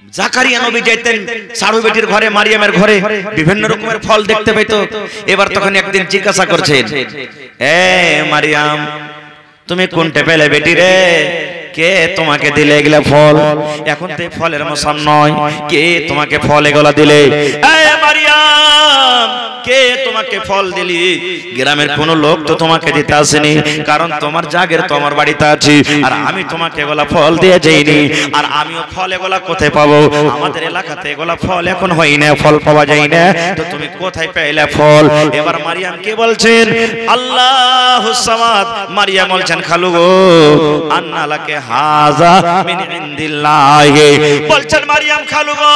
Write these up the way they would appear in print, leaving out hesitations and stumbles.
জাকারিয়া নবী যেতেন সাড়ু বেটির ঘরে, মারিয়ামের ঘরে বিভিন্ন রকমের ফল দেখতে পেত। এবার তখন একদিন জিজ্ঞাসা করছেন, এ মারিয়াম, তুমি কোনটা পেলে বেটি রে? কে তোমাকে দিলে এগুলা ফল? এখন তো ফলের মৌসুম নয়, কে তোমাকে ফল এগুলা দিলে? এ মারিয়াম, কে তোমাকে ফল দিলি? গ্রামের কোন লোক তো তোমাকে দিতে আসেনি, কারণ তোমার জাগের তো আমার বাড়িতে আছে, আর আমি তোমাকে এগুলা ফল দিয়ে যাইনি। আর আমিও ফল এগুলা কোথায় পাবো? আমাদের এলাকাতে এগুলা ফল এখন হয় না, ফল পাওয়া যায় না, তো তুমি কোথায় পেলে ফল? এবার মারিয়াম কে বলছেন? আল্লাহুস সামাদ। মারিয়াম বলছেন, খালু গো, আন্না লাকে হাযা মিন ইনদিল্লাহি। বলছেন মারিয়াম, খালু গো,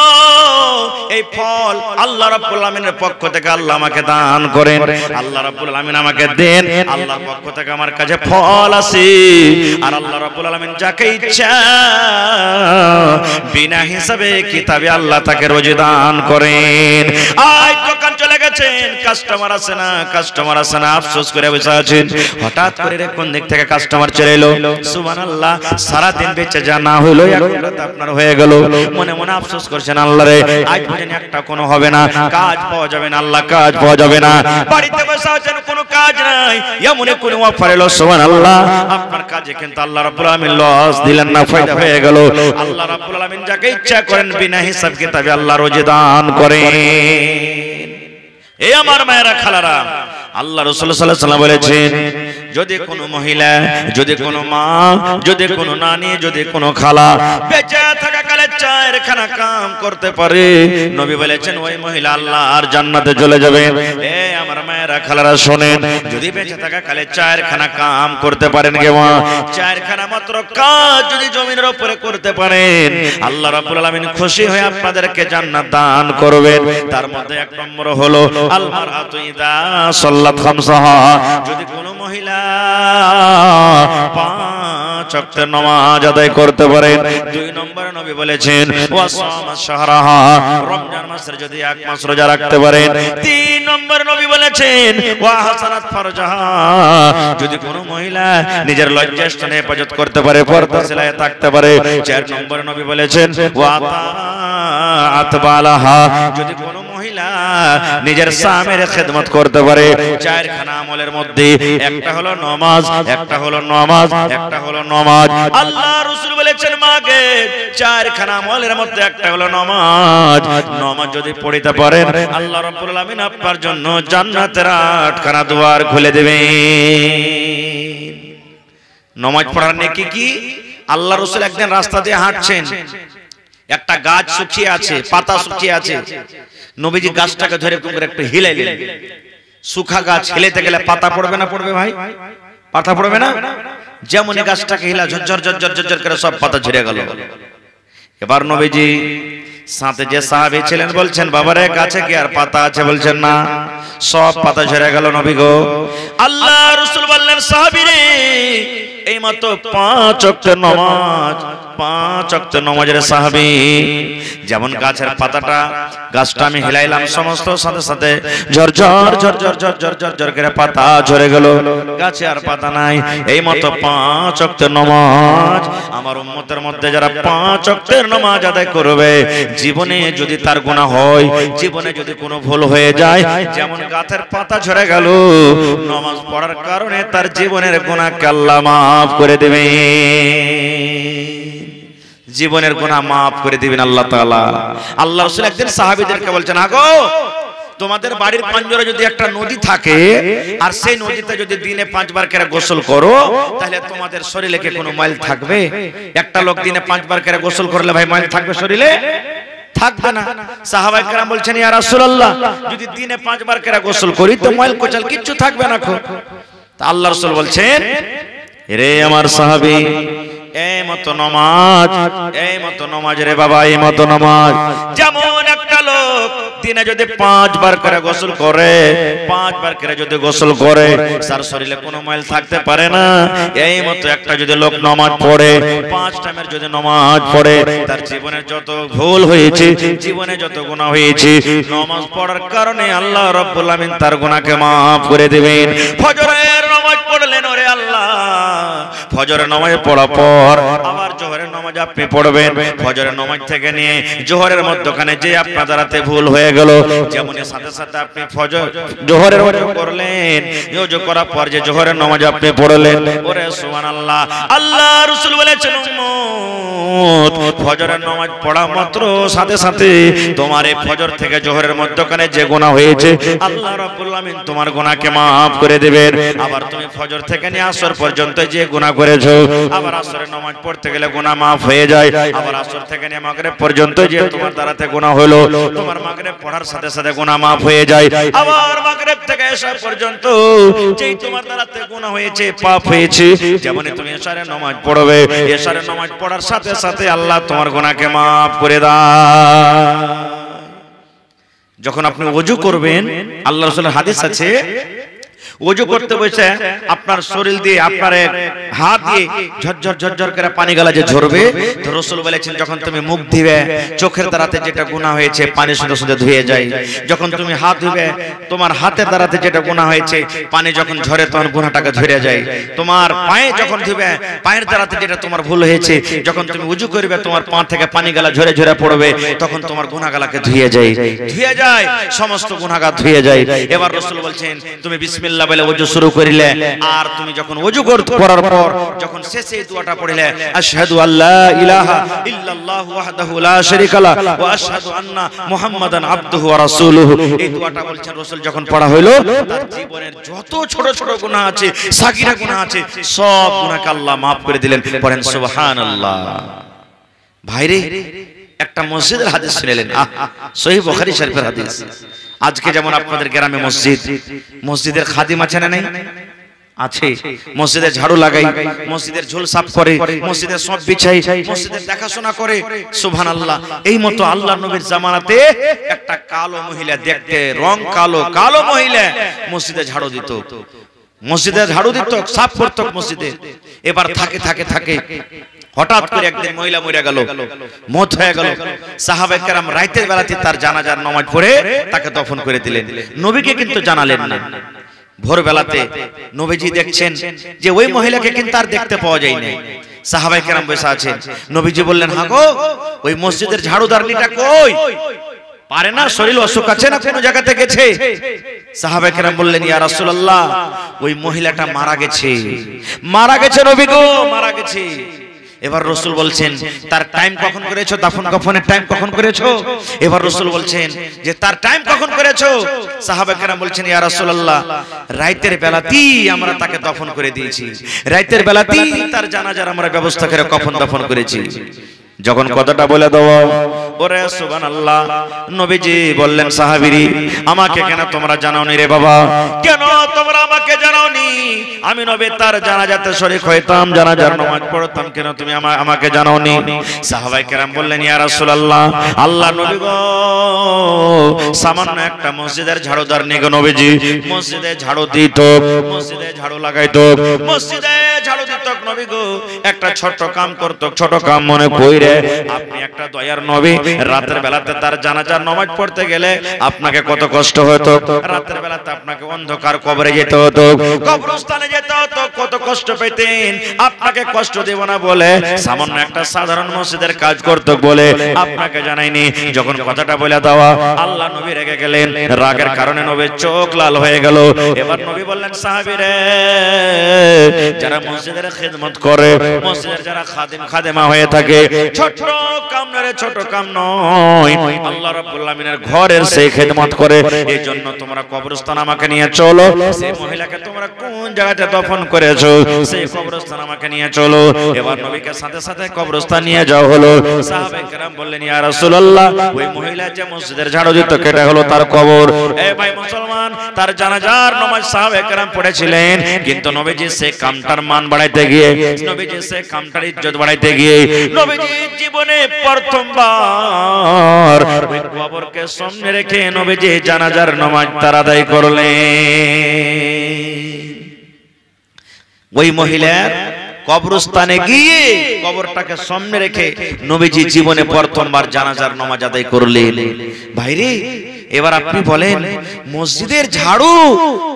এই ফল আল্লাহ রাব্বুল আলামিনের পক্ষ থেকে আল্লাহ আমাকে দান করেন, আল্লাহ রাব্বুল আলামিন আমাকে দেন, আল্লাহর পক্ষ থেকে আমার কাছে ফল আছে। আর আল্লাহ রাব্বুল আলামিন যাকে ইচ্ছা বিনা হিসাবে কিতাবে আল্লাহ তাকে রোজি দান করেন। আজ দোকান চলে গেছেন, কাস্টমার আসে না, কাস্টমার আসে না, আফসোস করে বসে আছেন। হঠাৎ করে কোন দিক থেকে কাস্টমার চলে এলো, সুবহানাল্লাহ, সারা দিন বেঁচে যা না হলো এখন রাত আপনার হয়ে গেল। মনে মনে আফসোস করছেন, আল্লাহ রে, আজ পর্যন্ত একটা কোনো হবে না, কাজ পাওয়া যাবে না, আল্লাহ কাজ পাওয়া যাবে না। বাড়িতে বসে আছেন, কোনো কাজ নাই, এমন কোন অফার এলো, সুবহানাল্লাহ, আপনার কাজে কিন্তু আল্লাহ রাব্বুল আলামিন লস দিলেন না, ফায়দা হয়ে গেল। আল্লাহ রাব্বুল আলামিন যাকে ইচ্ছা করেন বিনা হিসাব কিতাবে আল্লাহ রোজি দান করেন। এই আমার মায়েরা, খালারা, আল্লাহ রাসূল সাল্লাল্লাহু আলাইহি ওয়াসাল্লাম বলেছেন, যদি কোনো মহিলা, যদি কোনো মা, যদি কোনো নানি, যদি কোনো খালা বেঁচে থাকা কালে চারখানা কাম করতে পারে, নবী বলেছেন ওই মহিলা আল্লাহর জান্নাতে চলে যাবে। এ আমার মায়েরা, খালারা, শোনেন, যদি বেঁচে থাকা কালে চারখানা কাম করতে পারেন, কে মা, চারখানা মাত্র কাজ যদি জমিনের উপরে করতে পারেন, আল্লাহ রাব্বুল আলামিন খুশি হয়ে আপনাদেরকে জান্নাত দান করবেন। তার মধ্যে এক নম্বর হলো আল মারআতু ইযা সাল্লাত খামসাহা, যদি কোনো মহিলা 5 ওয়াক্তের নামাজ আদায় করতে পারেন। 2 নম্বরে নবী বলেছেন ওয়া সামা শাহরাহা, রমজান মাসের যদি 1 মাস রোজা রাখতে পারেন। 3 নম্বরে নবী বলেছেন ওয়া হাসানাত ফারজাহা, যদি কোনো মহিলা নিজের লজ্জাস্থানে হেফাজত করতে পারে, পর্দা সেলায়ে থাকতে পারে। 4 নম্বরে নবী বলেছেন ওয়া তাআত বালাহা, যদি কোনো মহিলা নিজের স্বামীর খেদমত করতে পারে। 4খানা আমলের মধ্যে একটা হলো নামাজ, একটা হলো নামাজ, একটা হলো নামাজ। আল্লাহ রাসূল বলেছেন মাগে 4খানা আমলের মধ্যে একটা হলো নামাজ। নামাজ যদি পড়তে পারেন, আল্লাহ রাব্বুল আলামিন আপনার জন্য জান্নাতের 8খানা দুয়ার খুলে দেবেন। নামাজ পড়ার নেকি কি? আল্লাহ রাসূল একদিন রাস্তা দিয়ে হাঁটছেন, একটা গাছ শুকিয়ে আছে, পাতা শুকিয়ে আছে, নবীজি গাছটাকে ধরে করে একটু হিলাইলেন। শুকা গাছ হিলাইতে গেলে পাতা পড়বে না, পড়বে ভাই? পাতা পড়বে না? যেমন গাছটাকে হিলা, ঝরঝর ঝরঝর ঝরঝর করে সব পাতা ঝরে গেল। এবার নবীজি সাথে যে সাহাবী ছিলেন বলছেন, বাবারে গাছে কি আর পাতা আছে? বলছেন না, সব পাতা ঝরে গেল নবী গো। আল্লাহ রাসূল বললেন, সাহাবী রে, এই মাত্র 5 ওয়াক্তের নামাজ, 5 ওয়াক্তের নামাজের সাহাবী, যেমন গাছের পাতাটা, গাছটা আমি হিলাইলাম, সমস্ত সাথে সাথে ঝরঝর ঝরঝর ঝরঝর ঝরঝর করে পাতা ঝরে গেল, গাছে আর পাতা নাই। এই মতো 5 ওয়াক্তের নামাজ আমার উম্মতের মধ্যে যারা 5 ওয়াক্তের নামাজ আদায় করবে, জীবনে যদি তার গুনাহ হয়, জীবনে যদি কোনো ভুল হয়ে যায়, যেমন গাছের পাতা ঝরে গেল, নামাজ পড়ার কারণে তার জীবনের গুনাহকে আল্লাহ মাফ করে দেবে। জীবনের গুনাহ মাফ করে দিবেন আল্লাহ তাআলা। আল্লাহ রাসূল একদিন সাহাবীদেরকে বলছেন, আগো তোমাদের বাড়ির পাঞ্জরে যদি একটা নদী থাকে, আর সেই নদীতে যদি দিনে 5 বার করে গোসল করো, তাহলে তোমাদের শরীরে কি কোনো ময়লা থাকবে? একটা লোক দিনে 5 বার করে গোসল করলে ভাই ময়লা থাকবে শরীরে? থাকবে না। সাহাবায়ে কেরাম বলছেন, ইয়া রাসূলুল্লাহ, যদি দিনে 5 বার করে গোসল করি তো ময়লা কোচাল কিচ্ছু থাকবে না। তা আল্লাহ রাসূল বলছেন, রে আমার সাহাবী, এই মতো নামাজ, এই মতো নামাজ রে বাবা, এই মতো নামাজ। যেমন একটা লোক দিনে যদি 5 বার করে গোসল করে, 5 বার করে যদি গোসল করে, তার শরীরে কোনো ময়লা থাকতে পারে না। এই মতো একটা যদি লোক নামাজ পড়ে, 5 টাইমের যদি নামাজ পড়ে, তার জীবনে যত ভুল হয়েছে, জীবনে যত গুনাহ হয়েছে, নামাজ পড়ার কারণে আল্লাহ রাব্বুল আলামিন তার গুনাহকে মাফ করে দিবেন। ফজরের নামাজ পড়লেন, ওরে আল্লাহ, ফজরের নামাজ পড়া পর পর আবার জোহরের নামাজ আপনি পড়বেন। ফজরের নামাজ থেকে নিয়ে জোহরের মধ্যখানে যে আপনার দ্বারাতে ভুল হয়ে গেল, যেমন সাথে সাথে আপনি জোহরের ওযু করলেন, ওযু করার পর যে জোহরের নামাজ আপনি পড়লেন, ওরে সুবহানাল্লাহ, আল্লাহ রাসূল বলেছেন উম্মত ফজরের নামাজ পড়া মাত্র সাথে সাথে তোমার এই ফজর থেকে জোহরের মধ্যখানে যে গুনাহ হয়েছে আল্লাহ রাব্বুল আমিন তোমার গুনাহকে maaf করে দিবেন। আবার তুমি ফজর থেকে নিয়ে আসর পর্যন্ত যে গুনাহ করেছো, আবার আসরের নামাজ পড়তে গেলে গুনাহ maaf হয়ে যায়। আবার আসর থেকে নিয়ে মাগরিব পর্যন্ত যে তোমার দ্বারাতে গুনাহ হলো, তোমার মাগরিব পড়ার সাথে সাথে গুনাহ maaf হয়ে যায়। আবার মাগরিব থেকে এশা পর্যন্ত যেই তোমার দ্বারাতে গুনাহ হয়েছে, পাপ হয়েছে, যেমন তুমি এশারের নামাজ পড়বে, এশারের নামাজ পড়ার সাথে সাথে আল্লাহ তোমার গুনাহকে maaf করে দেয়। যখন আপনি ওযু করবেন, আল্লাহ রাসূলের হাদিস আছে, ওযু করতে বসে আপনার শরীর দিয়ে আপনার হাত দিয়ে ঝরঝর ঝরঝর করে পানি গালা যে ঝরবে, তো রাসূল বলেছেন যখন তুমি মুখ ধুবে চোখের দ্বারাতে যেটা গুনাহ হয়েছে পানি শুধু শুধু ধুয়ে যায়। যখন তুমি হাত ধুবে তোমার হাতের দ্বারাতে যেটা গুনাহ হয়েছে পানি যখন ঝরে তখন গুনাহটাকে ধরে যায়। তোমার পায়ে যখন ধুবে পায়ের দ্বারাতে যেটা তোমার ভুল হয়েছে, যখন তুমি ওযু করবে তোমার পা থেকে পানি গালা ঝরে ঝরে পড়বে, তখন তোমার গুনাহগালাকে ধুয়ে যায়, সমস্ত গুনাহগার ধুয়ে যায়। এবার রাসূল বলছেন তুমি বিসমিল্লাহ বলে ওযু শুরু করিলে, আর তুমি যখন ওযু করার পর যখন শেষে এই দোয়াটা পড়িলে, আশহাদু আল্লা ইলাহা ইল্লাল্লাহু ওয়াহদাহু লা শারীকা লা ওয়া আশহাদু আন্না মুহাম্মাদান আবদুহু ওয়া রাসূলুহু, এই দোয়াটা বলছেন রাসূল যখন পড়া হলো, তার জীবনের যত ছোট ছোট গুনাহ আছে, সাগীরা গুনাহ আছে, সব গুনাহকে আল্লাহ maaf করে দিলেন। পড়েন সুবহানাল্লাহ। ভাইরে, একটা মসজিদের হাদিস শুনলেন, সহিহ বুখারী শরীফের হাদিস। আজকে যেমন আপনাদের গ্রামে মসজিদের খাদিম আছে না নাই? আছে। মসজিদে ঝাড়ু লাগাই, মসজিদের ঝোল সাফ করে, মসজিদের সব বিছাই, মসজিদের দেখাশোনা করে। সুবহানাল্লাহ। এই মতো আল্লাহর নবীর জামানাতে একটা কালো মহিলা, দেখতে রং কালো মহিলা মসজিদে ঝাড়ু দিত, সাফ করত মসজিদে। এবার থাকে হঠাৎ করে একদিন মহিলা মরে গেল, মওত হয়ে গেল। সাহাবায়ে কেরাম রাতের বেলাতে তার জানাজার নামাজ পড়ে তাকে দফন করে দিলেন। নবীকে কিন্তু জানালেন না। ভোরবেলাতে নবীজি দেখছেন যে ওই মহিলাকে কিন্তু আর দেখতে পাওয়া যায় না। সাহাবায়ে কেরাম বসে আছেন। নবীজি বললেন, হ্যাঁ গো, ওই মসজিদের ঝাড়ুদারনিটা কই? পারে না, শরীর অসুখ আছে না কোন জায়গাতে গেছে? সাহাবায়ে কেরাম বললেন, ইয়া রাসূলুল্লাহ, ওই মহিলাটা মারা গেছে নবী গো, মারা গেছে। এবার রাসূল বলছেন, তার টাইম কখন করেছো? দাফন কাফনের টাইম কখন করেছো? এবার রাসূল বলছেন যে তার টাইম কখন করেছো? সাহাবায়ে কেরাম বলছেন, ইয়া রাসূলুল্লাহ, রাতের বেলাতেই আমরা তাকে দফন করে দিয়েছি, রাতের বেলাতেই তার জানাজার আমরা ব্যবস্থা করে কফন দফন করেছি। যখন কথাটা বলে দাও, ওরে সুবহানাল্লাহ, নবীজি বললেন, সাহাবীরি, আমাকে কেন তোমরা জানাওনি রে বাবা? কেন তোমরা আমাকে জানাওনি? আমি নবী তার জানাজাতে শরীক হইতাম, জানাজার নামাজ পড়তাম, কেন তুমি আমাকে জানাওনি? সাহাবায়ে কেরাম বললেন, ইয়া রাসূলুল্লাহ, আল্লাহ নবী গো, সামান্য একটা মসজিদের ঝাড়ুদার নিগো নবীজি মসজিদে ঝাড়ু দিত, মসজিদে ঝাড়ু লাগাইতো, মসজিদে ঝাড়ু দিত নবী গো, একটা ছোট কাম করত, ছোট কাম মনে কইরে আপনি একটা দয়ার নবী, রাতের বেলাতে তার জানাজার নামাজ পড়তে গেলে আপনাকে কত কষ্ট হতো, রাতের বেলাতে আপনাকে অন্ধকার কবরে যেতে হতো, কবরস্থানে যেতে হতো, কত কষ্ট পেতেন। আপনাকে কষ্ট দেব না বলে সামান্য একটা সাধারণ মসজিদের কাজ করত বলে আপনাকে জানাইনি। যখন কথাটা বলে দেওয়া, আল্লাহ নবী রেগে গেলেন, রাগের কারণে নবীর চোখ লাল হয়ে গেল। এবার নবী বললেন, সাহাবীরে, যারা মসজিদের খিদমত করে, মসজিদের যারা খাদিম খাদেমা হয়ে থাকে, ছোট কাম নয়, ছোট কাম নয়, আল্লাহ রাব্বুল আমিনের ঘরের সেই খিদমত করে। এইজন্য তোমরা কবরস্থান আমাকে নিয়ে চলো, সেই মহিলাকে তোমরা কোন জায়গাতে দফন করেছো সেই কবরস্থান আমাকে নিয়ে চলো। এবার নবীকে সাথে সাথে কবরস্থান নিয়ে যাওয়া হলো। সাহাবায়ে কেরাম বললেন, ইয়া রাসূলুল্লাহ, ওই মহিলা যে মসজিদের ঝাড়ু দিত, কেটে হলো তার কবর। এ ভাই মুসলমান, তার জানাজার নামাজ সাহাবায়ে কেরাম পড়েছিলেন, কিন্তু নবীজি সেই কামটার মান বাড়াইতে গিয়ে, নবীজি সেই কামটার ইজ্জত বাড়াইতে গিয়ে, নবীজি জীবনে প্রথমবার ওই কবরকে সামনে রেখে নবীজি জানাজার নামাজ তার আদায় করলেন। ওই মহিলার কবরস্থানে গিয়ে কবরটাকে সামনে রেখে নবীজি জীবনে প্রথমবার জানাজার নামাজ আদায় করলেন। ভাইরে, এবার আপনি বলেন মসজিদের ঝাড়ু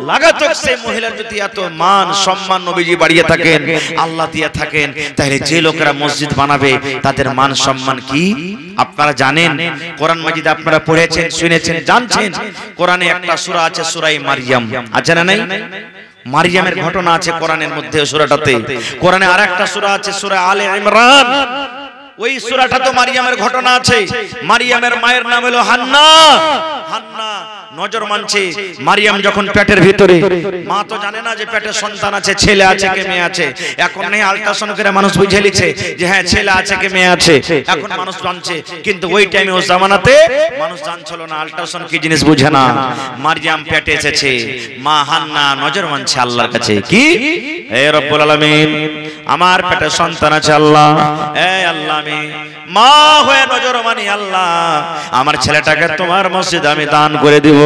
লাগাতো সেই মহিলার যদি এত মান সম্মান নবীজি বাড়িয়ে থাকেন, আল্লাহ দিয়ে থাকেন, তাহলে যে লোকেরা মসজিদ বানাবে তাদের মান সম্মান কি আপনারা জানেন? কোরআন মাজিদে আপনারা পড়েছেন, শুনেছেন, জানছেন। কোরআনে একটা সূরা আছে সূরা মারইয়াম, আছে না নাই? মারইয়ামের ঘটনা আছে কোরআনের মধ্যে সূরাটাতে। কোরআনে আরেকটা সূরা আছে সূরা আলে ইমরান, ওই সূরাটা তো মারইয়ামের ঘটনা আছে। মারইয়ামের মায়ের নাম হলো হান্না। হান্না নজর মানছে মারইয়াম যখন পেটের ভিতরে, মা তো জানে না যে পেটে সন্তান আছে, ছেলে আছে কি মেয়ে আছে। এখন নেই আল্ট্রাসাউন্ড করে মানুষ বুঝে লিছে যে হ্যাঁ ছেলে আছে কি মেয়ে আছে, এখন মানুষ জানছে। কিন্তু ওই টাইমে ওই জামানাতে মানুষ জানছিল না, আল্ট্রাসাউন্ড কি জিনিস বুঝে না। মারইয়াম পেটে এসেছে, মা হান্না নজর মানছে আল্লাহর কাছে, কি হে রব্বুল আলামিন আমার পেটে সন্তান আছে আল্লাহ, এই আল্লাহ আমি মা হয়ে নজর মানি আল্লাহ, আমার ছেলেটাকে তোমার মসজিদে আমি দান করে দিব,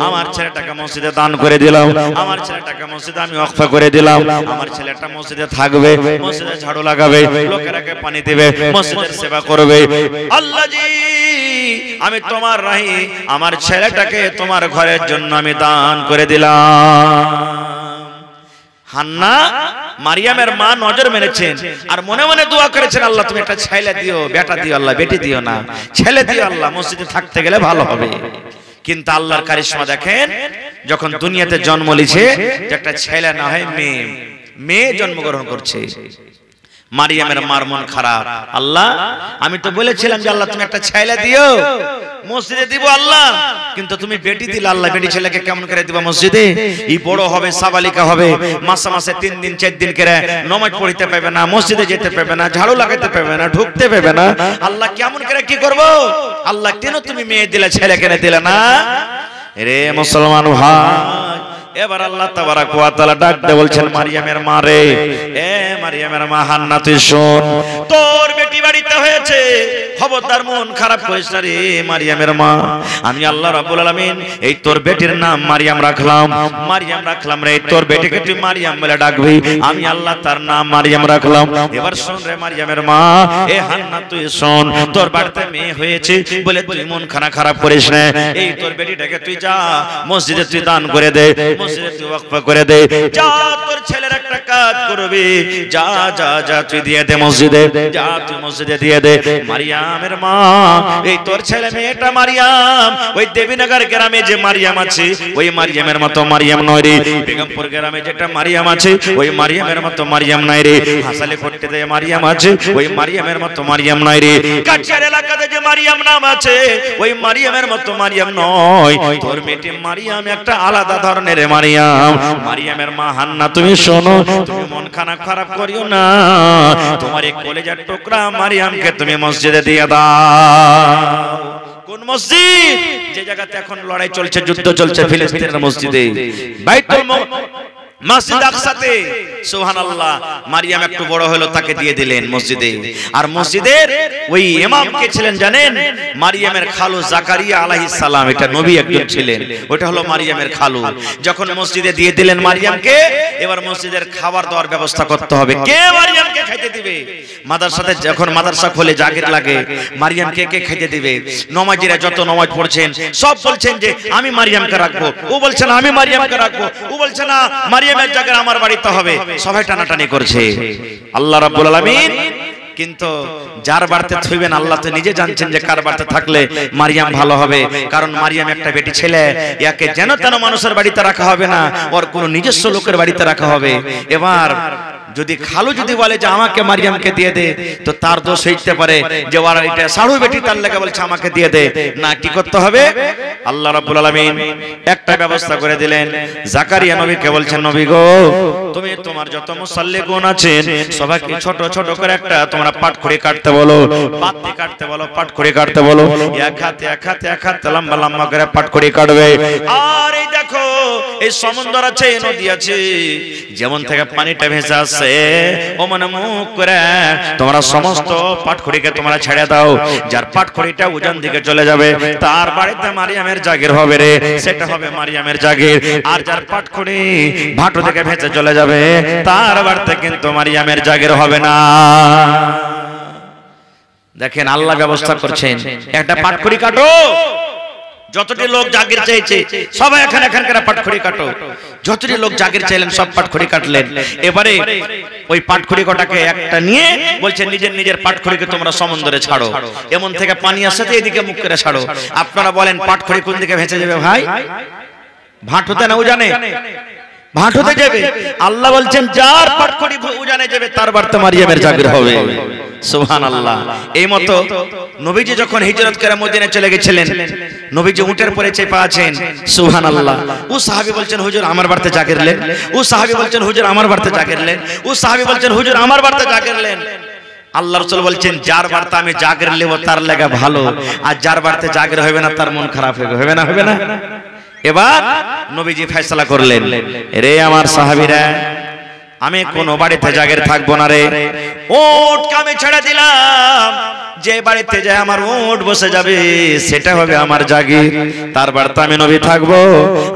আমার ছেলেটাকে মসজিদে দান করে দিলাম, আমার ছেলেটাকে মসজিদে আমি ওয়াকফ করে দিলাম, আমার ছেলেটা মসজিদে থাকবে, মসজিদে ঝাড়ু লাগাবে, লোকেরাকে পানি দিবে, মসজিদের সেবা করবে। আল্লাহ জি আমি তোমার রাহি, আমার ছেলেটাকে তোমার ঘরের জন্য আমি দান করে দিলাম। হান্না মারিয়ামের মা নজর মেরেছেন আর মনে মনে দোয়া করেছেন, আল্লাহ তুমি একটা ছেলে দিও, বেটা দিও আল্লাহ, বেটি দিও না, ছেলে দিও আল্লাহ, মসজিদে থাকতে গেলে ভালো হবে। কিন্তু আল্লাহর কারিশমা দেখেন, যখন দুনিয়াতে জন্ম নিয়েছে একটা ছেলে না হয় মেয়ে, মেয়ে জন্মগ্রহণ করছে। মারিয়ামের মার মন খারাপ, আল্লাহ আমি তো বলেছিলাম যে আল্লাহ তুমি একটা ছেলে দিও, মসজিদে দিব আল্লাহ, কিন্তু তুমি বেটি দিলে আল্লাহ, বেটি ছেলেকে কেমন করে দিবা মসজিদে? এই বড় হবে, সাবালিকা হবে, মাসে মাসে 3 দিন 4 দিন করে নামাজ পড়তে পারবে না, মসজিদে যেতে পারবে না, ঝাড়ু লাগাতে পারবে না, ঢুকতে পারবে না, আল্লাহ কেমন করে কি করব? আল্লাহ কেন তুমি মেয়ে দিলে, ছেলে কেন দিলে না? রে মুসলমান ভাই, এবার আল্লাহ তাবারাক ওয়া তাআলা ডাক দিয়ে বলছেন মারিয়ামের মা রে, এ মারিয়ামের মা হান্না তুই শোন, তোর বেটি বাড়িতে হয়েছে, খবরদার মন খারাপ করিস না রে মারিয়ামের মা। আমি আল্লাহ রাব্বুল আলামিন এই তোর বেটির নাম মারিয়াম রাখলাম, মারিয়াম রাখলাম রে, তোর বেটিকে তুই মারিয়াম বলে ডাকবি, আমি আল্লাহ তার নাম মারিয়াম রাখলাম। এবার শোন রে মারিয়ামের মা, এ হান্না তুই শোন, তোর বাড়িতে মেয়ে হয়েছে বলে তুই মন খারাপ করিস না, এই তোর বেটিটাকে তুই যা মসজিদে তুই দান করে দে, মসজিদে তুই ওয়াকফ করে দে, যা তোর ছেলের একটা কাজ করবি, যা যা যা তুই দিয়ে দে মসজিদে, যা তুই মসজিদে দিয়ে দে। মারিয়ামের মা, এই তোর ছেলে মেয়েটা মারিয়াম ওই দেবীনগর গ্রামে যে মারিয়াম আছে ওই মারিয়ামের মতো মারিয়াম নয় রে, বেগমপুর গ্রামে যেটা মারিয়াম আছে ওই মারিয়ামের মতো মারিয়াম নাই রে, হাসালে করতে যে মারিয়াম আছে ওই মারিয়ামের মতো মারিয়াম নাই রে, কাছার এলাকাতে যে মারিয়াম নাম আছে ওই মারিয়ামের মতো মারিয়াম নয়, তোর বেটি মারিয়াম একটা আলাদা ধরনের মারিয়াম। মারিয়ামের মা হান্না তুমি শোনো, তুমি মন খারাপ করিও না, তোমার এই কলেজার টুকরা মারিয়ামকে তুমি মসজিদে দিয়ে দাও। কোন মসজিদ? যে জায়গাতে এখন লড়াই চলছে, যুদ্ধ চলছে, ফিলিস্তিনের মসজিদে, বাইতুল মসজিদ আকসাতে। সুবহানাল্লাহ, মারিয়াম একটু বড় হলো, তাকে দিয়ে দিলেন মসজিদে। আর মসজিদের ওই ইমাম কে ছিলেন জানেন? মারিয়ামের খালু জাকারিয়া আলাইহিস সালাম, এটা নবী একজন ছিলেন, ওটা হলো মারিয়ামের খালু। যখন মসজিদে দিয়ে দিলেন মারিয়ামকে, এবার মসজিদের খাবার দেওয়ার ব্যবস্থা করতে হবে। কে মারিয়ামকে খাইতে দিবে? মাদ্রাসাতে যখন মাদ্রাসা খোলে জাগির লাগে, মারিয়ামকে কে খাইতে দিবে? নমাজিরা যত নমাজ পড়ছেন সব বলছেন যে আমি মারিয়ামকে রাখবো, ও বলছে না আমি মারিয়ামকে রাখবো, ও বলছে না মারিয়ামের জায়গায় আমার বাড়িতে হবে, সবাই টানাটানি করছে। আল্লাহ রাব্বুল আলামিন কিন্তু যার বাড়িতে থইবেন আল্লাহ তো নিজে জানছেন যে কার বাড়িতে থাকলে মারিয়াম ভালো হবে, কারণ মারিয়াম একটা বেটি ছেলে, ইয়াকে যেন তেন মানুষের বাড়িতে রাখা হবে না, ওর কোনো নিজস্ব লোকের বাড়িতে রাখা হবে। এবার যদি খালু যদি বলে যে আমাকে মারিয়ামকে দিয়ে দে, তো তার দোষ হইতে পারে যে ওর এটা সাড়ু বেটি, তার লাগে বলছে আমাকে দিয়ে দে না, কি করতে হবে? আল্লাহ রাব্বুল আলামিন একটা ব্যবস্থা করে দিলেন। জাকারিয়া নবীকে বলছেন, নবী গো তুমি তোমার যত মুসাল্লিগুন আছেন সবাইকে ছোট ছোট করে একটা তোমরা পাটখড়ি কাটতে বলো, পাতি কাটতে বলো, পাটখড়ি কাটতে বলো, এক হাতে লম্বা লম্বা করে পাটখড়ি কাটবে। আর এই দেখো এই সমুদ্র আছে, নদী আছে, যেমন থেকে পানিটা ভেসে আসছে ও মনে মুখ করে তোমরা সমস্ত পাটখড়িকে তোমরা ছেড়ে দাও, যার পাটখড়িটা উজান দিকে চলে যাবে তার বাড়িতে মারিয়ামের জাগির হবে রে, সেটা হবে মারিয়ামের জাগির। আর যার পাটখড়ি ভাটো দিকে ভেসে চলে যাবে তার বাড়িতে কিন্তু মারিয়ামের জাগির হবে না। দেখেন আল্লাহ ব্যবস্থা করছেন, একটা পাটখড়ি কাটো, যতটি লোক জাগির চাইছে সবাই এখানকার পাটখড়ি কাটো। যতটি লোক জাগির চাইলেন সব পাটখড়ি কাটলেন। এবারে ওই পাটখড়ি কটাকে একটা নিয়ে বলছে নিজের নিজের পাটখড়িকে তোমরা সমুদ্রে ছাড়ো, এমন থেকে পানি আসছে এদিকে মুখ করে ছাড়ো। আপনারা বলেন পাটখড়ি কোন দিকে ভেসে যাবে ভাই? ভাট হতে না উজানে? ভাট হতে যাবে। আল্লাহ বলছেন যার পাটখড়ি উজানে যাবে তার বার্তা মারিয়ামের জাগির হবে। সুবহানাল্লাহ। এই মতো নবীজি যখন হিজরত করে মদিনায় চলে গেছিলেন, নবীজি উটের পরে চেপে আছেন। সুবহানাল্লাহ। ও সাহাবী বলছেন হুজুর আমার বার্তা জাগিরলেন। ও সাহাবী বলছেন হুজুর আমার বার্তা জাগিরলেন। ও সাহাবী বলছেন হুজুর আমার বার্তা জাগিরলেন। আল্লাহ রাসূল বলছেন যার বার্তা আমি জাগির নেব তার লাগা ভালো, আর যার বার্তা জাগির হবে না তার মন খারাপ হবে না? হবে না? এবার নবীজি ফয়সালা করলেন, রে আমার সাহাবীরা, আমি কোন বাড়িতে জাগির থাকবো না রে। উটকে আমি ছেড়ে দিলাম, যে বাড়িতে যায় আমার উট বসে যাবে সেটা হবে আমার জাগির, তার বার্তা আমি নবী থাকবো।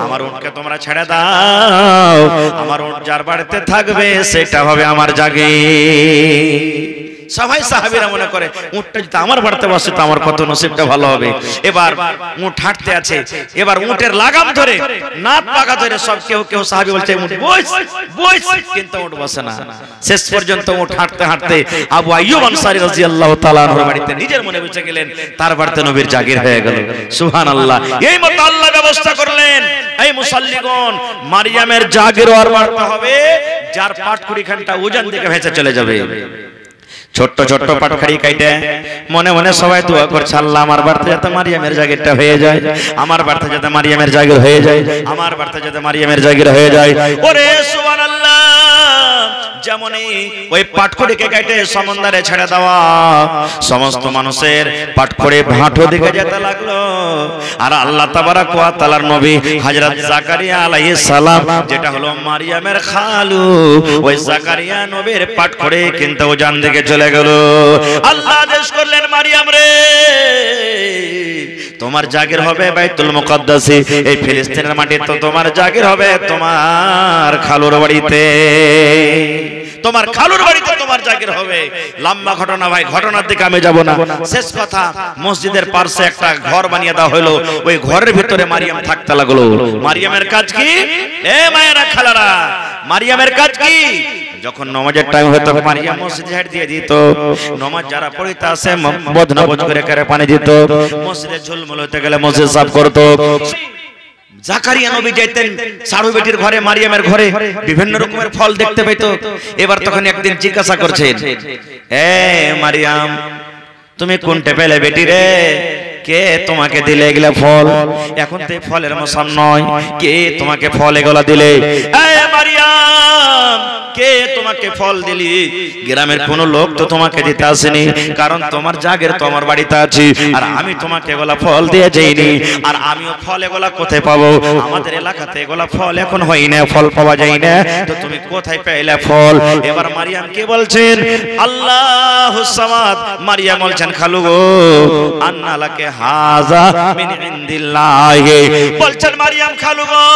আমার উটকে তোমরা ছেড়ে দাও, আমার উট যার বাড়িতে থাকবে সেটা হবে আমার জাগির। সবাই সাহাবীরা মনে করে উটটা যদি আমার বাড়িতে বসে তো আমার কত নসিবটা ভালো হবে। এবার উট হাঁটতে আছে, এবার উটের লাগাম ধরে নাক পাকা ধরে সব কেউ সাহাবী বলছে উট বস বস, কিন্তু উট বসে না। শেষ পর্যন্ত উট হাঁটতে হাঁটতে আবু আইয়ুব আনসারী রাদিয়াল্লাহু তাআলা আনহুর বাড়িতে নিজের মনে বুঝে গেলেন, তার বাড়িতে নবীর জাগির হয়ে গেল। সুবহানাল্লাহ। এই মত আল্লাহ ব্যবস্থা করলেন, এই মুসাল্লিগণ মারিয়ামের জাগির আর বার্তা হবে যার পাটখড়িখানটা উজান দিকে ভেসে চলে যাবে। ছোট্ট ছোট্ট পাটখড়ি কাইটে মনে মনে সবাই দোয়া করছে, আল্লাহ আমার বাড়িতে যাতে মারিয়ামের জাগিরটা হয়ে যায়, আমার বাড়িতে যাতে মারিয়ামের জাগির হয়ে যায়, আমার বাড়িতে যাতে মারিয়ামের জাগির হয়ে যায়। ওরে সুবহানাল্লাহ। যেমনই ওই পাটখড়িকে কেটে সমুদ্রে ছেড়ে দেওয়া, সমস্ত মানুষের পাটখড়ি ভাটো দিকে যেতে লাগলো। আর আল্লাহ তাবারাক ওয়া তাআলার নবী হযরত জাকারিয়া আলাইহিস সালাম, যেটা হলো মারিয়ামের খালু, ওই জাকারিয়া নবীর পাটখড়ি কিন্তু উজান দিকে চলে গেল। আল্লাহ আদেশ করলেন, মারিয়াম রে তোমার জাগির হবে বাইতুল মুকাদ্দাসে, এই ফিলিস্তিনের মাটিতে তোমার জাগির হবে তোমার খালুর বাড়িতে, তোমার খালুর বাড়িতে তোমার জাগির হবে। লম্বা ঘটনা ভাই, ঘটনার দিকে আমি যাব না। শেষ কথা, মসজিদের পাশে একটা ঘর বানিয়ে দেওয়া হলো, ওই ঘরের ভিতরে মারিয়াম থাকতে লাগলো। মারিয়ামের কাজ কি? এ মায়েরা খালারা, মারিয়ামের কাজ কি? যখন নামাজের টাইম হতো মারিয়াম মসজিদে হেড দিয়ে দিত, নামাজ যারা পড়িতে আসে বদনাবজ করে পানি দিত, মসজিদে ঝুলমুল হতে গেলে মসজিদ সাফ করত। জাকারিয়া নবী যেতেন সাড়ু বেটির ঘরে, মারিয়ামের ঘরে বিভিন্ন রকমের ফল দেখতে পেত। এবার তখন একদিন জিজ্ঞাসা করছেন, এ মারিয়াম তুমি কোনটা পেলে বেটি রে? কে তোমাকে দিলে এগুলা ফল? এখন তো ফলের মৌসুম নয়, কে তোমাকে ফল এগুলা দিলে? এ মারিয়াম কে তোমাকে ফল দিলি? গ্রামের কোন লোক তো তোমাকে দিতে আসেনি, কারণ তোমার জাগির তো আমার বাড়িতে আছে, আর আমি তোমাকে এগুলা ফল দিয়ে যাইনি। আর আমিও ফল এগুলা কোথায় পাবো? আমাদের এলাকাতে এগুলা ফল এখন হয় না, ফল পাওয়া যায় না, তো তুমি কোথায় পেলে ফল? এবার মারিয়াম কে বলছেন? আল্লাহুস সামাদ। মারিয়াম বলছেন, খালু গো আন্না লাকে হাযা মিন ইনদিল্লাহি। বলছেন মারিয়াম, খালু গো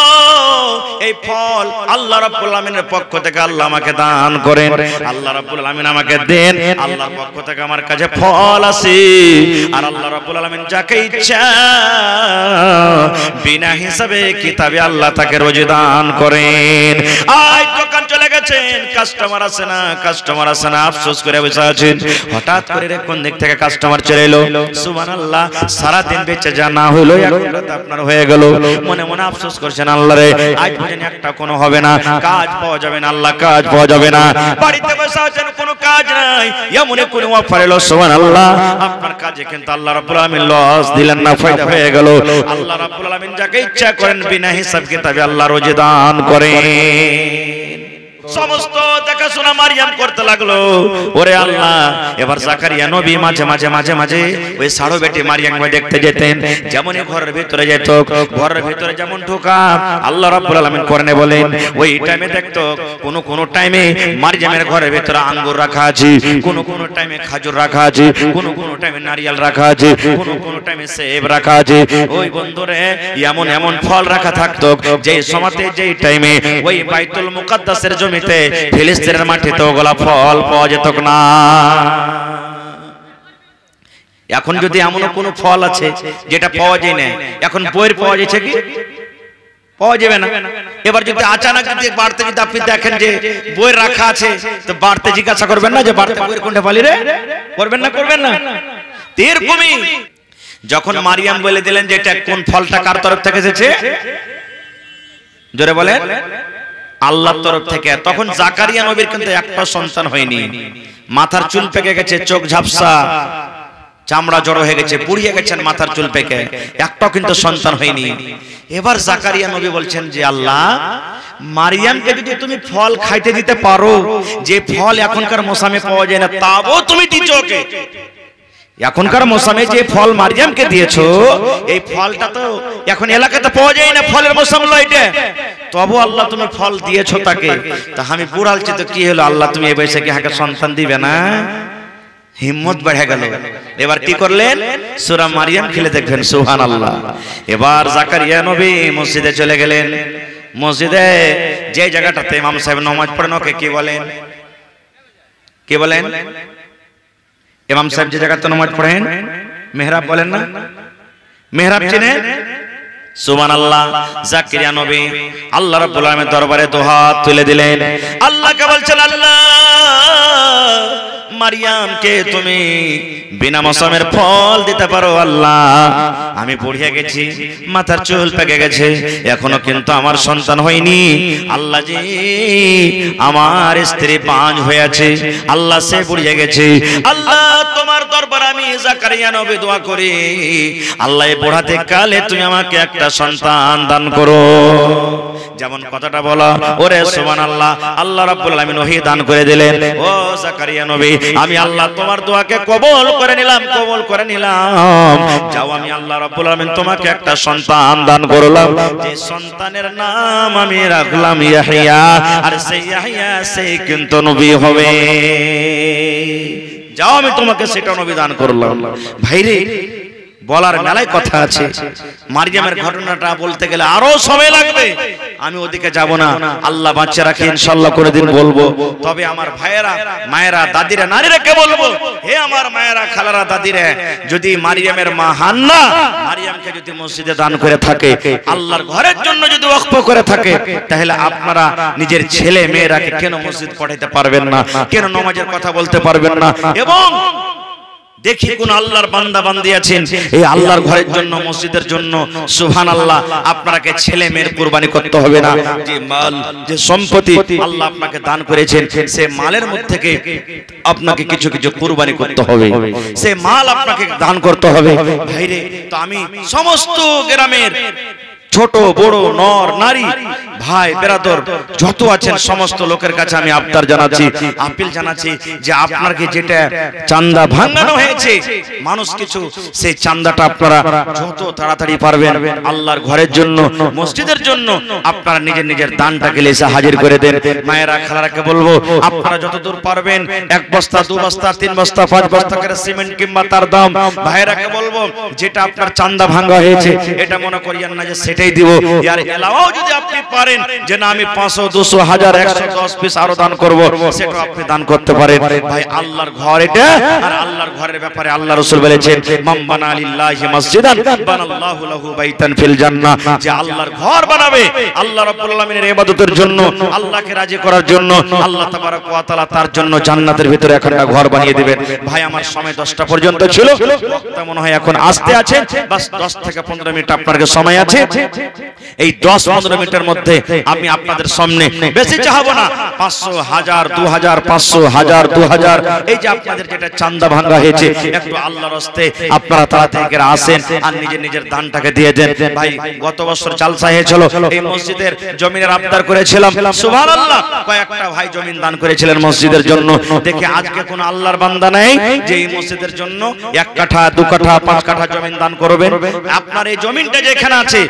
এই ফল আল্লাহ রাব্বুল আলামিনের পক্ষ থেকে আল্লাহ আমাকে দান করেন, আল্লাহ রাব্বুল আলামিন আমাকে দেন, আল্লাহর পক্ষ থেকে আমার কাছে ফল আছে। আর আল্লাহ রাব্বুল আলামিন যাকে ইচ্ছা বিনা হিসাবে কিতাবে আল্লাহ তাকে রোজি দান করেন। আজ দোকান চলে গেছেন, কাস্টমার আসে না, কাস্টমার আসে না, আফসোস করে বসে আছেন। হঠাৎ করে কোন দিক থেকে কাস্টমার চলে এলো। সুবহানাল্লাহ। সারা দিন বেঁচে যা না হলো এখন রাত আপনার হয়ে গেল, মনে মনে আফসোস করছেন, আল্লাহ রে আজ পর্যন্ত একটা কোনো হবে না, কাজ পাওয়া যাবে না, আল্লাহ কাজ পাওয়া যাবে না। বাড়িতে বসে আছেন, কোনো কাজ নাই, এমন কোন অফার এলো, সুবহানাল্লাহ, আপনার কাজে কিন্তু আল্লাহ রাব্বুল আলামিন লস দিলেন না, ফায়দা হয়ে গেল। আল্লাহ রাব্বুল আলামিন যাকে ইচ্ছা করেন বিনা হিসাব কিতাবে আল্লাহ রোজি দান করেন। সমস্ত দেখাশোনা মারিয়াম করতে লাগলো। ওরে আল্লাহ। এবার জাকারিয়া নবী মাঝে মাঝে মাঝে মাঝে ওই সাড়ো বেটি মারিয়ামকে দেখতে যেতেন। যেমনই ঘরের ভিতরে যেত, ঘরের ভিতরে যেমন ঢোকা আল্লাহ রাব্বুল আলামিন কোরআনে বলেন, ওই টাইমে দেখতো কোন টাইমে মারিয়ামের ঘরের ভিতরে আঙ্গুর রাখা আছে, কোন টাইমে খাজুর রাখা আছে, কোন টাইমে নারিয়েল রাখা আছে, কোন টাইমে সেব রাখা আছে। ওই বন্ধুরে এমন এমন ফল রাখা থাকতো যেই সময়তে যেই টাইমে ওই বাইতুল মুকাদ্দাসের জমিতে ফিলিস্তিনের মাটিতে ওগুলা ফল পাওয়া যেত না। এখন যদি এমন কোনো ফল আছে যেটা পাওয়া যায় না, এখন বইয়ের পাওয়া যাচ্ছে কি? পাওয়া যাবে না। এবার যদি আচানক যদি বাড়তে যদি আপনি দেখেন যে বই রাখা আছে, তো বাড়তে জিজ্ঞাসা করবেন না যে বাড়তে বইয়ের কোনটা পালি রে? করবেন না, করবেন না? এরকমই যখন মারিয়াম বলে দিলেন যে এটা কোন ফলটা কার তরফ থেকে এসেছে, জোরে বলেন, আল্লাহর তরফ থেকে, তখন জাকারিয়া নবীর কিন্তু একটা সন্তান হয়নি। মাথার চুল পেকে গেছে, চোখ ঝাপসা, চামড়া জড়ো হয়ে গেছে, পুড়িয়ে গেছেন মাথার চুল পেকে, একটাও কিন্তু সন্তান হয়নি। এবার জাকারিয়া নবী বলছেন যে আল্লাহ, মারিয়ামকে যদি তুমি ফল খাইতে দিতে পারো, যে ফল এখনকার মৌসুমে পাওয়া যায় না, তাও তুমি দিছো ওকে। এখনকার মৌসুমে যে ফল মারিয়ামকে দিয়েছো, এই ফলটা তো এখন এলাকাতে পাওয়া যায় না, ফলের মৌসুম নয় এটা, তবু আল্লাহ তুমি ফল দিয়েছো তাকে। তা আমি বুড়ালছি তো কি হলো, আল্লাহ তুমি এ বয়সে কি হাকে সন্তান দিবে না? হিম্মত বেড়ে গেল। এবার কি করলেন? সূরা মারিয়াম খুলে দেখবেন, সুবহানাল্লাহ। এবার জাকারিয়া নবী মসজিদে চলে গেলেন। মসজিদে যে জায়গাটাতে ইমাম সাহেব নামাজ পড়েন ওকে কি বলেন? কি বলেন? ইমাম সাহেব যে জায়গাতে নামাজ পড়েন মেহরাব বলেন না? মেহরাব চিনেন? সুবহানাল্লাহ। জাকারিয়া নবী আল্লাহ রাব্বুল আলামিনের দরবারে দুহাত তুলে দিলেন, আল্লাহকে বলছেন, আল্লাহ, মারিয়ামকে তুমি বিনা মৌসুমের ফল দিতে পারো আল্লাহ। আমি বুড়িয়ে গেছি, মাথার চুল পেকে গেছে, এখনো কিন্তু আমার সন্তান হয়নি। আল্লাহ জি, আমার স্ত্রী পাঁচ হয়ে আছে, আল্লাহ সে বুড়িয়ে গেছে। আল্লাহ তোমার দরবারে আমি জাকারিয়া নবী দোয়া করি, আল্লাহ এই বুড়াতে কালে তুমি আমাকে একটা সন্তান দান করো। যেমন কথাটা বলা, ওরে সুবহানাল্লাহ, আল্লাহ রাব্বুল আলামিন ওহী দান করে দিলেন, ও জাকারিয়া নবী, আমি আল্লাহ তোমার দোয়াকে কবুল করে নিলাম, কবুল করে নিলাম। যাও, আমি আল্লাহ রাব্বুল আলামিন তোমাকে একটা সন্তান দান করলাম, যে সন্তানের নাম আমি রাখলাম ইয়াহইয়া, আর সেই ইয়াহইয়া সেই কিন্তু নবী হবে। যাও, আমি তোমাকে সেটা নবী দান করলাম। ভাইরে, বলার মেলায় কথা আছে। মারিয়ামের ঘটনাটা বলতে গেলে আরো সময় লাগবে, আমি ওদিকে যাব না। আল্লাহ বাঁচিয়ে রাখে, ইনশাআল্লাহ করে দিন বলবো। তবে আমার ভাইয়েরা, মায়েরা, দাদিরা, নারীরা কে বলবো, হে আমার মায়েরা, খালারা, দাদিরা, যদি মারিয়ামের মা হান্না মারিয়ামকে যদি মসজিদে দান করে থাকে, আল্লাহর ঘরের জন্য যদি ওয়াকফ করে থাকে, তাহলে আপনারা নিজের ছেলে মেয়েরাকে কেন মসজিদ পড়াইতে পারবেন না? কেন নামাজের কথা বলতে পারবেন না? এবং দেখি কোন আল্লাহর বান্দা বান্দি আছেন এই আল্লাহর ঘরের জন্য, মসজিদের জন্য, সুবহানাল্লাহ, আপনাকে ছেলে মেয়ের কুরবানি করতে হবে না। যে মাল, যে সম্পত্তি আল্লাহ আপনাকে দান করেছেন, সে মালের মধ্যে থেকে আপনাকে কিছু কিছু কুরবানি করতে হবে, সে মাল আপনাকে দান করতে হবে। ভাইরে, তো আমি সমস্ত গ্রামের ছোট বড় নর নারী ভাই বেরাদর যত আছেন সমস্ত লোকের কাছে আমি আবদার জানাচ্ছি, আপিল জানাচ্ছি, যে আপনাকে যেটা চাঁদা ভাঙানো হয়েছে মানুষ কিছু, সেই চাঁদাটা আপনারা যত তাড়াতাড়ি পারবেন আল্লাহর ঘরের জন্য, মসজিদের জন্য আপনারা নিজের নিজের দানটাকে এসে হাজির করে দেন। মায়েরা, খালারাকে বলবো, আপনারা যতদূর পারবেন 1 বস্তা 2 বস্তা 3 বস্তা 5 বস্তা করে সিমেন্ট কিংবা তার দাম, ভাইরাকে বলবো যেটা আপনার চাঁদা ভাঙা হয়েছে এটা মনে করিয়েন না যে সেটাই দিব, আর এলাও যদি আপনি পারেন যে না আমি 500 200 1000 110 পিস আরো দান করব, সেটা আপনি দান করতে পারেন। ভাই, আল্লাহর ঘর এটা, আর আল্লাহর ঘরের ব্যাপারে আল্লাহ রাসূল বলেছেন, মান বানা লিল্লাহি মাসজিদান বানাল্লাহু লাহু বাইতান ফিল জান্নাহ, যে আল্লাহর ঘর বানাবে আল্লাহ রাব্বুল আলামিনের ইবাদতের জন্য, আল্লাহকে রাজি করার জন্য, আল্লাহ তাবারক ওয়া তাআলা তার জন্য জান্নাতের ভিতরে একটা ঘর বানিয়ে দিবেন। ভাই, আমার সময় 10টা পর্যন্ত ছিল, বক্তা মনে হয় এখন আসতে আছে, বাস 10 থেকে 15 মিনিট আপনার কাছে সময় আছে। এই 10-15 মিনিটের মধ্যে আমি আপনাদের সামনে বেশি চাহাবো না, 500 1000 2000 500 1000 2000 এই যে আপনাদের যেটা চাঁদা ভাঙা হয়েছে, একটু আল্লাহর রাস্তে আপনারা তাড়াতাড়ি করে আসেন আর নিজের নিজের দানটাকে দিয়ে দেন। ভাই, গত বছর জালসা হয়েছিল, এই মসজিদের জমিনের আবদার করেছিলাম, সুবহানাল্লাহ, কয়েকটা ভাই জমিন দান করেছিলেন মসজিদের জন্য। দেখে আজকে কোন আল্লাহর বান্দা নেই যে এই মসজিদের জন্য 1 কাঠা 2 কাঠা 5 কাঠা জমিন দান করবেন। আপনার এই জমিনটা যেখানে আছে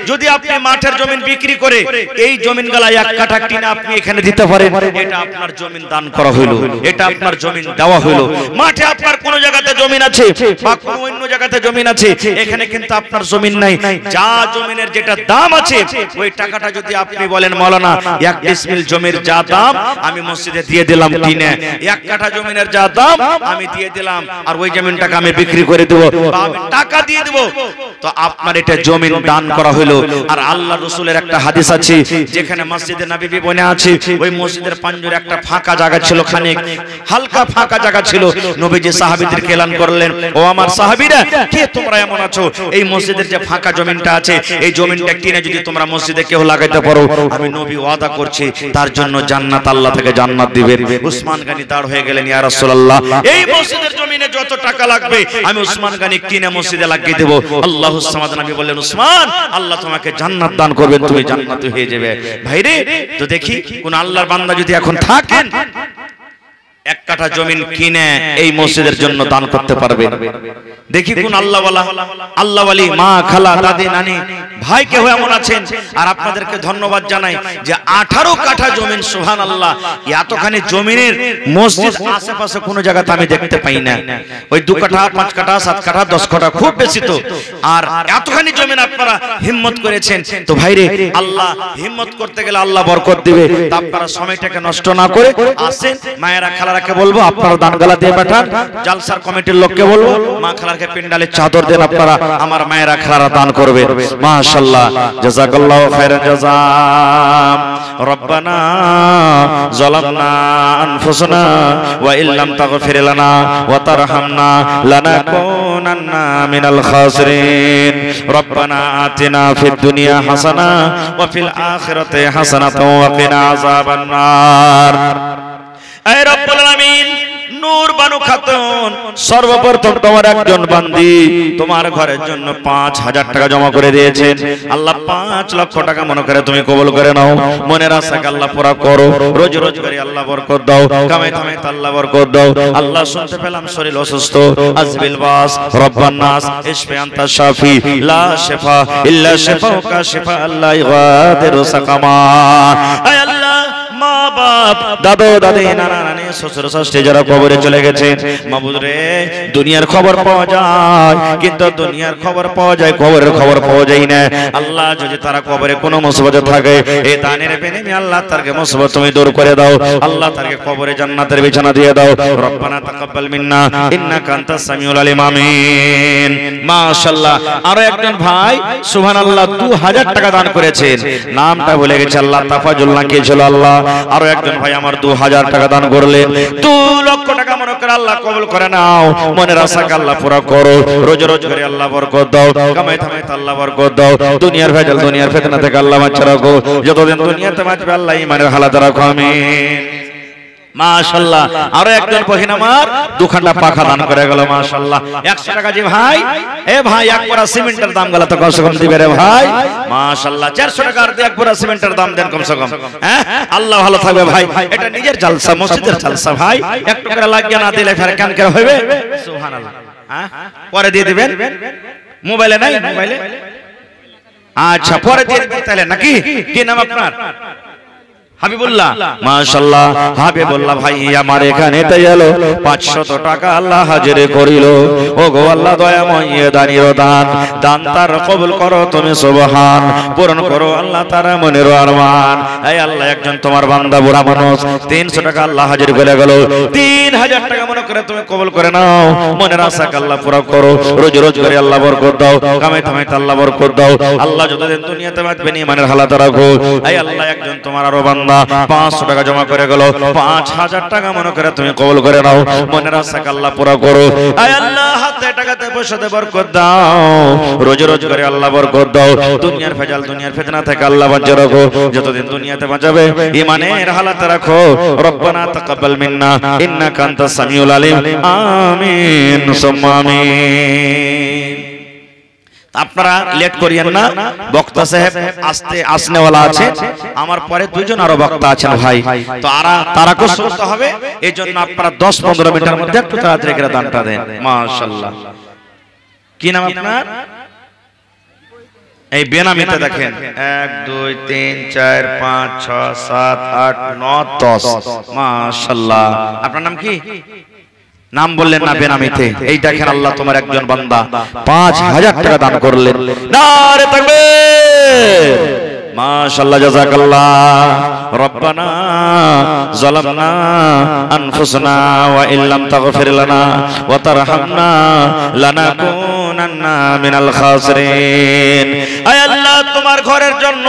যদি আপনি মাঠের জমিন বিক্রি করে এই জমিনগুলা 1 কাঠা কিনে আপনি এখানে দিতে পারেন, এটা আপনার জমিন দান করা হলো, এটা আপনার জমিন দেওয়া হলো। মাঠে আপনার কোন জায়গাতে জমিন আছে বা কোন অন্য জায়গাতে জমিন আছে, এখানে কিন্তু আপনার জমিন নাই, যা জমিনের যেটা দাম আছে ওই টাকাটা যদি আপনি বলেন মাওলানা 1 ডিসমিল জমির যা দাম আমি মসজিদে দিয়ে দিলাম কিনে, 1 কাঠা জমিনের যা দাম আমি দিয়ে দিলাম, আর ওই জমিনটাকে আমি বিক্রি করে দেব বা আমি টাকা দিয়ে দেব, তো আপনার এটা জমিন দান করা হলো। আর আল্লাহর রাসূলের একটা হাদিস আছে, যেখানে মসজিদে নববী বনে আছে, ওই মসজিদের পাঞ্জরে একটা ফাঁকা জায়গা ছিল, খানিক হালকা ফাঁকা জায়গা ছিল। নবীজি সাহাবীদেরকে এলান করলেন, ও আমার সাহাবীরা, কে তোমরা এমন আছো, এই মসজিদের যে ফাঁকা জমিনটা আছে এই জমিনটা কিনে যদি তোমরা মসজিদে কেউ লাগাইতে পারো, আমি নবী ওয়াদা করছি তার জন্য জান্নাত, আল্লাহ থেকে জান্নাত দিবেন। উসমান গনি দাঁড় হয়ে গেলেন, ইয়া রাসূলুল্লাহ, এই মসজিদের জমিনে যত টাকা লাগবে আমি উসমান গনি কিনে মসজিদে লাগিয়ে দেব। আল্লাহুস সামাদ, নবী বললেন, উসমান, আল্লাহ তোমাকে জান্নাত দান করবেন, তুমি জান্নাতি হয়ে যাবে। ভাইরে, তো দেখি কোন আল্লাহর বান্দা যদি এখন থাকেন 1 কাঠা জমিন কিনে এই মসজিদের জন্য দান করতে পারবে, দেখি কোন আল্লাহওয়ালা, আল্লাহওয়ালি মা, খালা, দাদি, নানি, ভাই কেউ এমন আছেন। আর আপনাদেরকে ধন্যবাদ জানাই যে 18 কাঠা জমিন, সুবহানাল্লাহ, এতখানি জমিনের মসজিদ আশেপাশে কোনো জায়গাতে আমি দেখতে পাই না। ওই 2 কাঠা, 5 কাঠা, 7 কাঠা, 10 কাঠা, খুব বেশি তো। আর এতখানি জমিন আপনারা হিম্মত করেছেন, তো ভাইরে, আল্লাহ হিম্মত করতে গেলে আল্লাহ বরকত দিবে। আপনারা সময়টাকে নষ্ট না করে আসেন, মায়েরা খালারাকে বলবো আপনারা দানগালা দিয়ে পাঠান, জালসার কমিটির লোককে বলবো মা খালারকে পিন্ডালে চাদর দেন, আপনারা আমার মায়েরা খালারা দান করবে। মাশাআল্লাহ, জাযাকাল্লাহু খাইরান জাযা। রব্বানা যালামনা আনফুসানা ওয়া ইল্লাম তাগফির লানা ওয়া তারহামনা লানাকুনান্না মিনাল খাসিরিন। রব্বানা আতিনা ফিদ দুনিয়া হাসানা ওয়া ফিল আখিরাতি হাসানাতাও ওয়া কিনা আযাবান নার। এ রব্বুল আলামিন, নূর বানু খাতুন সর্বপ্রথম তোমার একজন বান্দি তোমার ঘরের জন্য 5000 টাকা জমা করে দিয়েছেন। আল্লাহ 5 লক্ষ টাকা মনে করে তুমি কবুল করে নাও, মনের আশাকে আল্লাহ পুরা করো, রোজ রোজ করে আল্লাহ বরকত দাও, কামাই কামাই আল্লাহ বরকত দাও। আল্লাহ শুনতে পেলাম শরীর অসুস্থ, আজবিল বাস, রব্বান নাস, ইশফি আনতা শাফি, লা শিফা ইল্লা শিফাউকা শিফা আল্লাহ ইগাদিরু সাকামা। আয় আল্লাহ, মা বাপ, দাদু দাদি, নানা নানি, শ্বশুর শাশুড়ি যারা কবরে চলে গেছে, মাবুদ রে, দুনিয়ার খবর পাওয়া যায় কিন্তু দুনিয়ার খবর পাওয়া যায়, কবরের খবর পাওয়া যায় না। আল্লাহ, যদি তারা কবরে কোনো মুসিবতে থাকে, এই দানের বিনিময়ে আল্লাহ তারকে মুসিবত তুমি দূর করে দাও। আল্লাহ তারকে কবরে জান্নাতের বিছানা দিয়ে দাও। রব্বানা তাকাব্বাল মিন্না ইন্নাকা আনতাস সামিউল আলিম, আমিন। মাশাআল্লাহ, আরো একজন ভাই সুবহানাল্লাহ 2000 টাকা দান করেছেন, নামটা ভুলে গেছে, আল্লাহ তাফাজুল নাকি ছিল। আল্লাহ, আরো একজন ভাই আমার 2000 টাকা দান করলেন, 2 লক্ষ টাকা মনে করে আল্লাহ কবুল করে নাও, মনের আশাকে আল্লাহ পুরা করো, রোজ রোজ করে আল্লাহ বরকত দাও, কামাই থামাই আল্লাহ বরকত দাও, দুনিয়ার ভেজাল দুনিয়ার ফিতনা থেকে আল্লাহ বাঁচিয়ে রাখো, যতদিন দুনিয়াতে বাঁচবে আল্লাহ ঈমানের হালাত রাখো, আমিন। মাশাআল্লাহ, আরো একজন বহিন আমার 2 খান্ডা পাখা দান করে গেল, মাশাআল্লাহ। 100 টাকা জি ভাই, এ ভাই এক পুরা সিমেন্টের দাম গেল তো কমসে কম দিবে রে ভাই, মাশাআল্লাহ। 400 টাকা আর এক পুরা সিমেন্টের দাম দেন কমসে কম, হ্যাঁ, আল্লাহ ভালো থাকবে ভাই। এটা নিজের জালসা, মসজিদের জালসা ভাই, একটু করে লাগিয়ে না দিলে ফের কেন করে হবে, সুবহানাল্লাহ। হ্যাঁ, পরে দিয়ে দিবেন, মোবাইলে নাই, মোবাইলে, আচ্ছা পরে দিয়ে দিবেন তাহলে, নাকি? কি নাম আপনার? হাবিবুল্লাহ, মাশাআল্লাহ। হাবিবুল্লাহ ভাই আমার এখানে তাই এলো 500 টাকা আল্লাহ হাজির করিল। ও গো আল্লাহ দয়াময়, দানির দান, দান তার কবুল করো তুমি, সুবহান, পূরণ করো আল্লাহ তার মনের আরমান। এই আল্লাহ, একজন তোমার বান্দা বুড়া মানুষ 300 টাকা আল্লাহ হাজির করে গেল, 3000 টাকা মনে করে তুমি কবুল করে নাও, মনের আশাকে আল্লাহ পুরা করো, রোজ রোজ করে আল্লাহ বরকত দাও, কামাই থামাই আল্লাহ বরকত দাও। আল্লাহ যতদিন দুনিয়াতে বাঁচবেন ঈমানের হালাত রাখো। এই আল্লাহ, একজন তোমার আরো বান্দা 500 টাকা জমা করে গেল, 5000 টাকা মনে করে তুমি কবুল করে নাও, মনের আশাকে আল্লাহ পুরা করো। আয় আল্লাহ, হাতে টাকাতে পয়সাতে বরকত দাও, রোজ রোজ করে আল্লাহ বরকত দাও, দুনিয়ার ভেজাল দুনিয়ার ফিতনা থেকে আল্লাহ বাঁচিয়ে রাখো, যতদিন দুনিয়াতে বাঁচাবে ঈমানের হালাতে রাখো। রব্বানা তাকাব্বাল মিন্না ইন্নাকা আনতাস সামিউল আলিম, আমিন সুম্মা আমিন। আপনারা লেট করিয়েন না, বক্তা সাহেব আসনেওয়ালা আছে, আমার পরে 2 জন আরো বক্তা আছেন ভাই, তো তারাকে শুনতে হবে, এই জন্য আপনারা 10-15 মিনিটের মধ্যে একটু তাড়াতাড়ি করে দানটা দেন। মাশাআল্লাহ। কি নাম আপনার? এই বেনামিতে দেখেন 1 2 3 4 5 6 7 8 9 10 মাশাআল্লাহ। আপনার নাম কি? নাম বললেন না বেনামিতে। এই দেখেন আল্লাহ তোমার একজন বান্দা 5000 টাকা দান করলেন। নারে তাকবীর, মাশাআল্লাহ, জাযাকাল্লাহ। রব্বানা যালামনা আনফুসানা ওয়া ইল্লাম তাগফির লানা ওয়া তারহামনা লানাকুনান্না মিনাল খাসিরিন। আয় আল্লাহ, তোমার ঘরের জন্য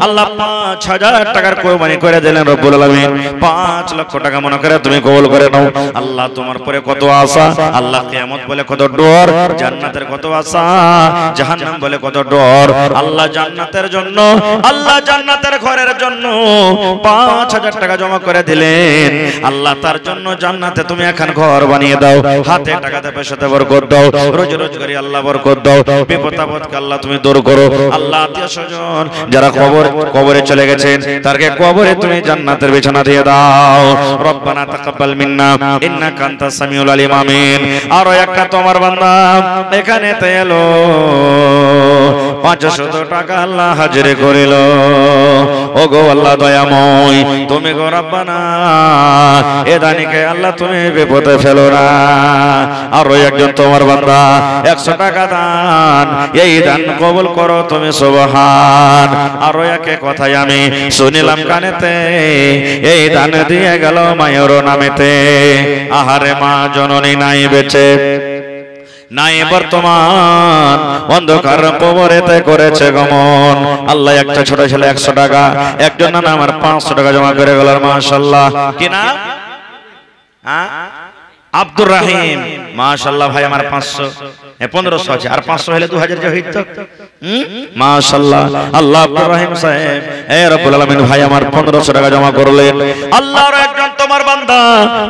আল্লাহ 5000 টাকার কোরবানি করে দিলেন রব্বুল আলামিন। 5 লক্ষ টাকা মনে করে তুমি কবুল করে নাও। আল্লাহ তোমার পরে কত আশা, আল্লাহ কিয়ামত বলে কত ডর, জান্নাতের কত আশা, জাহান্নাম বলে কত ডর। আল্লাহ জান্নাতের জন্য, আল্লাহ জান্নাতের ঘরের জন্য 5000 টাকা জমা করে দিলেন। আল্লাহ তার জন্য জান্নাতে তুমি এখন ঘর বানিয়ে দাও। হাতে টাকাতে পয়সাতে বরকত দাও, রোজি রোজগারি আল্লাহ বরকত দাও। বিপদ আপদকে আল্লাহ তুমি দূর করো। আল্লাহ আত্মীয় স্বজন যারা কবরে চলে গেছেন তারকে কবরে তুমি জান্নাতের বিছানা দিয়ে দাও। রব্বানা তাকাব্বাল মিন্না ইন্নাকা আনতাস সামিউল আলিম। আমিন। আর একটা তোমার বান্দা এখানে তে এলো, 500 টাকা আল্লাহ হাজিরে করিল। ও গো আল্লাহ দয়াময়, তুমি গো রব্বানা এ দানিকে আল্লাহ তুমি বিপদে ফেলো না। আর একজন তোমার বান্দা 100 টাকা দান, এই দান কবুল করো তুমি সুবহান। আর একে কথাই আমি শুনিলাম কানেতে, এই দান দিয়ে গেল মায়ের নামেতে। আহারে মা জননী নাই বেঁচে, নাই বর্তমান, অন্ধকার কবরেতে করেছে গমন। আল্লাহ একটা ছোট ছেলে 100 টাকা, একজন না আমার 500 টাকা জমা করে গেল। মাশাআল্লাহ। কি না? আব্দুর রহিম। মাশাআল্লাহ ভাই, আমার 500 1500 আছে, আর 500 হলে 2000 যে হইতো। মাশাআল্লাহ। আল্লাহ আব্দুর রহিম সাহেব, এ রব্বুল আলামিন ভাই আমার 1500 টাকা জমা করলেন। আল্লাহর একজন তোমার বান্দা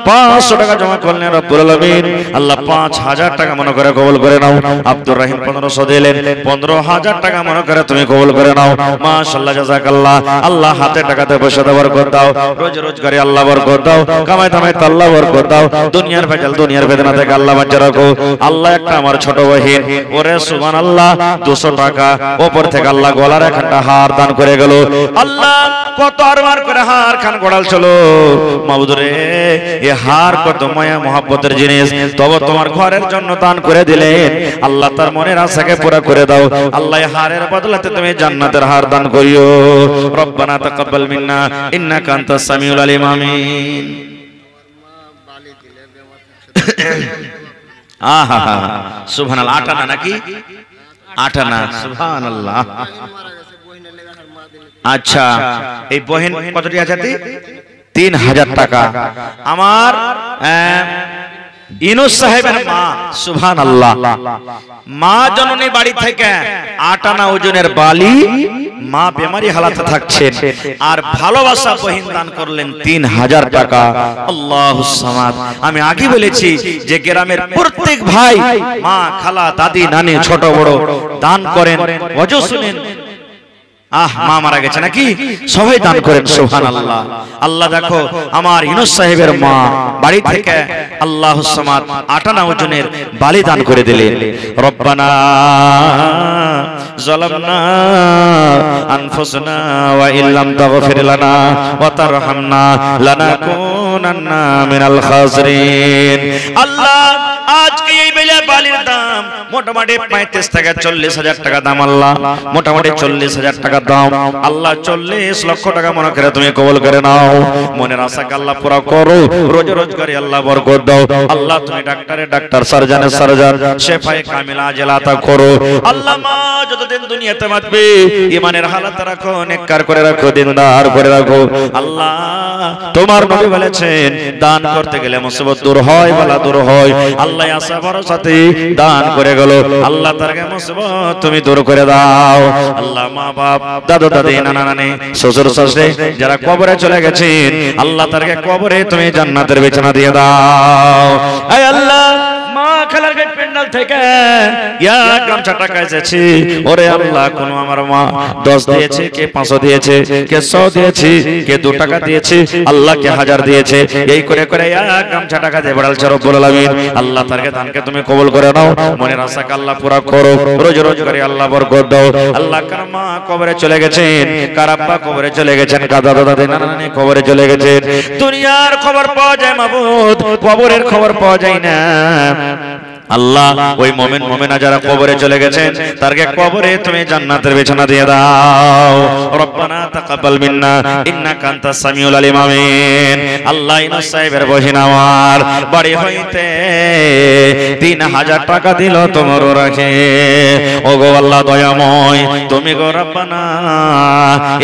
500 টাকা জমা করলেন রব্বুল আলামিন। আল্লাহ 5000 টাকা মনে করে কবুল করে নাও। আব্দুর রহিম 1500 দিলেন, 15000 টাকা মনে করে তুমি কবুল করে নাও। মাশাআল্লাহ, জাযাকাল্লাহ। আল্লাহ হাতে টাকাতে পয়সাতে বরকত দাও, রোজ রোজগারে আল্লাহ বরকত দাও, কামাই দামাই আল্লাহ বরকত দাও। দুনিয়ার ভেজাল, দুনিয়ার বেদনা থেকে আল্লাহ বাঁচিয়ে রাখো। আল্লাহ একটা আমার ছোট বহিন, ওরে সুবহানাল্লাহ 200 টাকা উপর থেকে আল্লাহ গলার একটা হার দান করে গেল। আল্লাহ কত আরমান করে হার খান গড়াল চলো মাবুদ রে, এই হার কত মায়া মহব্বতের জিনিস, তবে তোমার ঘরের জন্য দান করে দিলেন। আল্লাহ তার মনের আশাকে পুরা করে দাও। আল্লাহ এই হারের বদলাতে তুমি জান্নাতের হার দান করিও। রব্বানা তাকাব্বাল মিন্না ইন্নাকা আনতাস সামিউল আলিম। আমিন। আহা সুবহানাল্লাহ। 8 আনা নাকি? 8 আনা। সুবহানাল্লাহ। আচ্ছা, এই বহিন কতটি আছে? 3000 টাকা। আমার ইনুস সাহেবের মা, সুবহানাল্লাহ, মা জননী বাড়ি থেকে 8 আনা ওজনের বালি, মা বেমারি হালাতে থাকছেন, আর ভালোবাসা বহিন দান করলেন 3000 টাকা। আল্লাহুস সামাদ। আমি আগে বলেছি যে গ্রামের প্রত্যেক ভাই, মা, খালা, দাদি, নানি, ছোট বড় দান করেন। ওয়াজ শুনেন, মা মারা গেছে নাকি, সবাই দান করেন। সুবহানাল্লাহ। আল্লাহ দেখো আমার ইউনুস সাহেবের মা বাড়ি থেকে আল্লাহুস সামাদ 8 আনা ওজনের বালি দান করে দিলেন। রব্বানা যালামনা আনফুসানা ওয়া ইল্লাম তাগফির লানা ওয়া তারহামনা লানাকুনান্না মিনাল খাসিরিন। আল্লাহ আজকে এই বেলা বালির দাম মোটামুটি 35 থেকে 40,000 টাকা দাম। আল্লাহ মোটামুটি 40,000 টাকা দাম। আল্লাহ 40 লক্ষ টাকা মনে করে তুমি কবুল করে নাও। মনের আশাকে আল্লাহ পুরা করো, রোজ রোজগারি আল্লাহ বরকত দাও। আল্লাহ তুমি ডাক্তারে ডাক্তার, সার্জনে সার্জন, শেফায়ে কামিলা আজলা আতা করো। আল্লাহ মা যতদিন দুনিয়াতে বাঁচবে ঈমানের হালাত রাখো, নেককার করে রাখো, দিনদার করে রাখো। আল্লাহ তোমার নবী বলেছেন দান করতে গেলে মুসিবত দূর হয়, বালা দূর হয়। আল্লাহ আশা ভরসাতে দান করে গেল। আল্লাহ তারকে মুসিবত তুমি দূর করে দাও। আল্লাহ মা বাপ, দাদু দাদি, নানা নানি, শ্বশুর শাশুড়ি যারা কবরে চলে গেছেন, আল্লাহ তারকে কবরে তুমি জান্নাতের বিছানা দিয়ে দাও। আয় আল্লাহ মা খেলার গেট প্যান্ডেল থেকে গামছা টাকা এসেছি, ওরে আল্লাহ কোন আমার মা 10 দিয়েছে, কে 500 দিয়েছে, কে 100 দিয়েছে, কে 2 টাকা দিয়েছে, আল্লাহ কে 1000 দিয়েছে, এই করে করে গামছা টাকা দিয়ে বড়ালছে রব্বুল আলামিন। আল্লাহ তার দানকে তুমি কবুল করে নাও, মনের আশাকে আল্লাহ পুরা করো, রোজ রোজ করে আল্লাহ বরকত দাও। আল্লাহ কার মা কবরে চলে গেছেন, কার আব্বা কবরে চলে গেছেন, কার দাদা দাদি নানা নানি কবরে চলে গেছেন। দুনিয়ার খবর পাওয়া যায় মাবুদ, কবরের খবর পাওয়া যায় না। আল্লাহ ওই মুমিন মুমিনা যারা কবরে চলে গেছেন তারকে কবরে তুমি জান্নাতের বিছানা দিয়ে দাও। রব্বানা তাকাব্বাল মিন্না ইন্নাকা আনতাস সামিউল আলিম। আমিন। আল্লাহ ইনাস সাহেবের বহিন আমার বাড়ি হইতে 3000 টাকা দিল তোমার রাখে। ওগো আল্লাহ দয়াময়, তুমি গো রব্বানা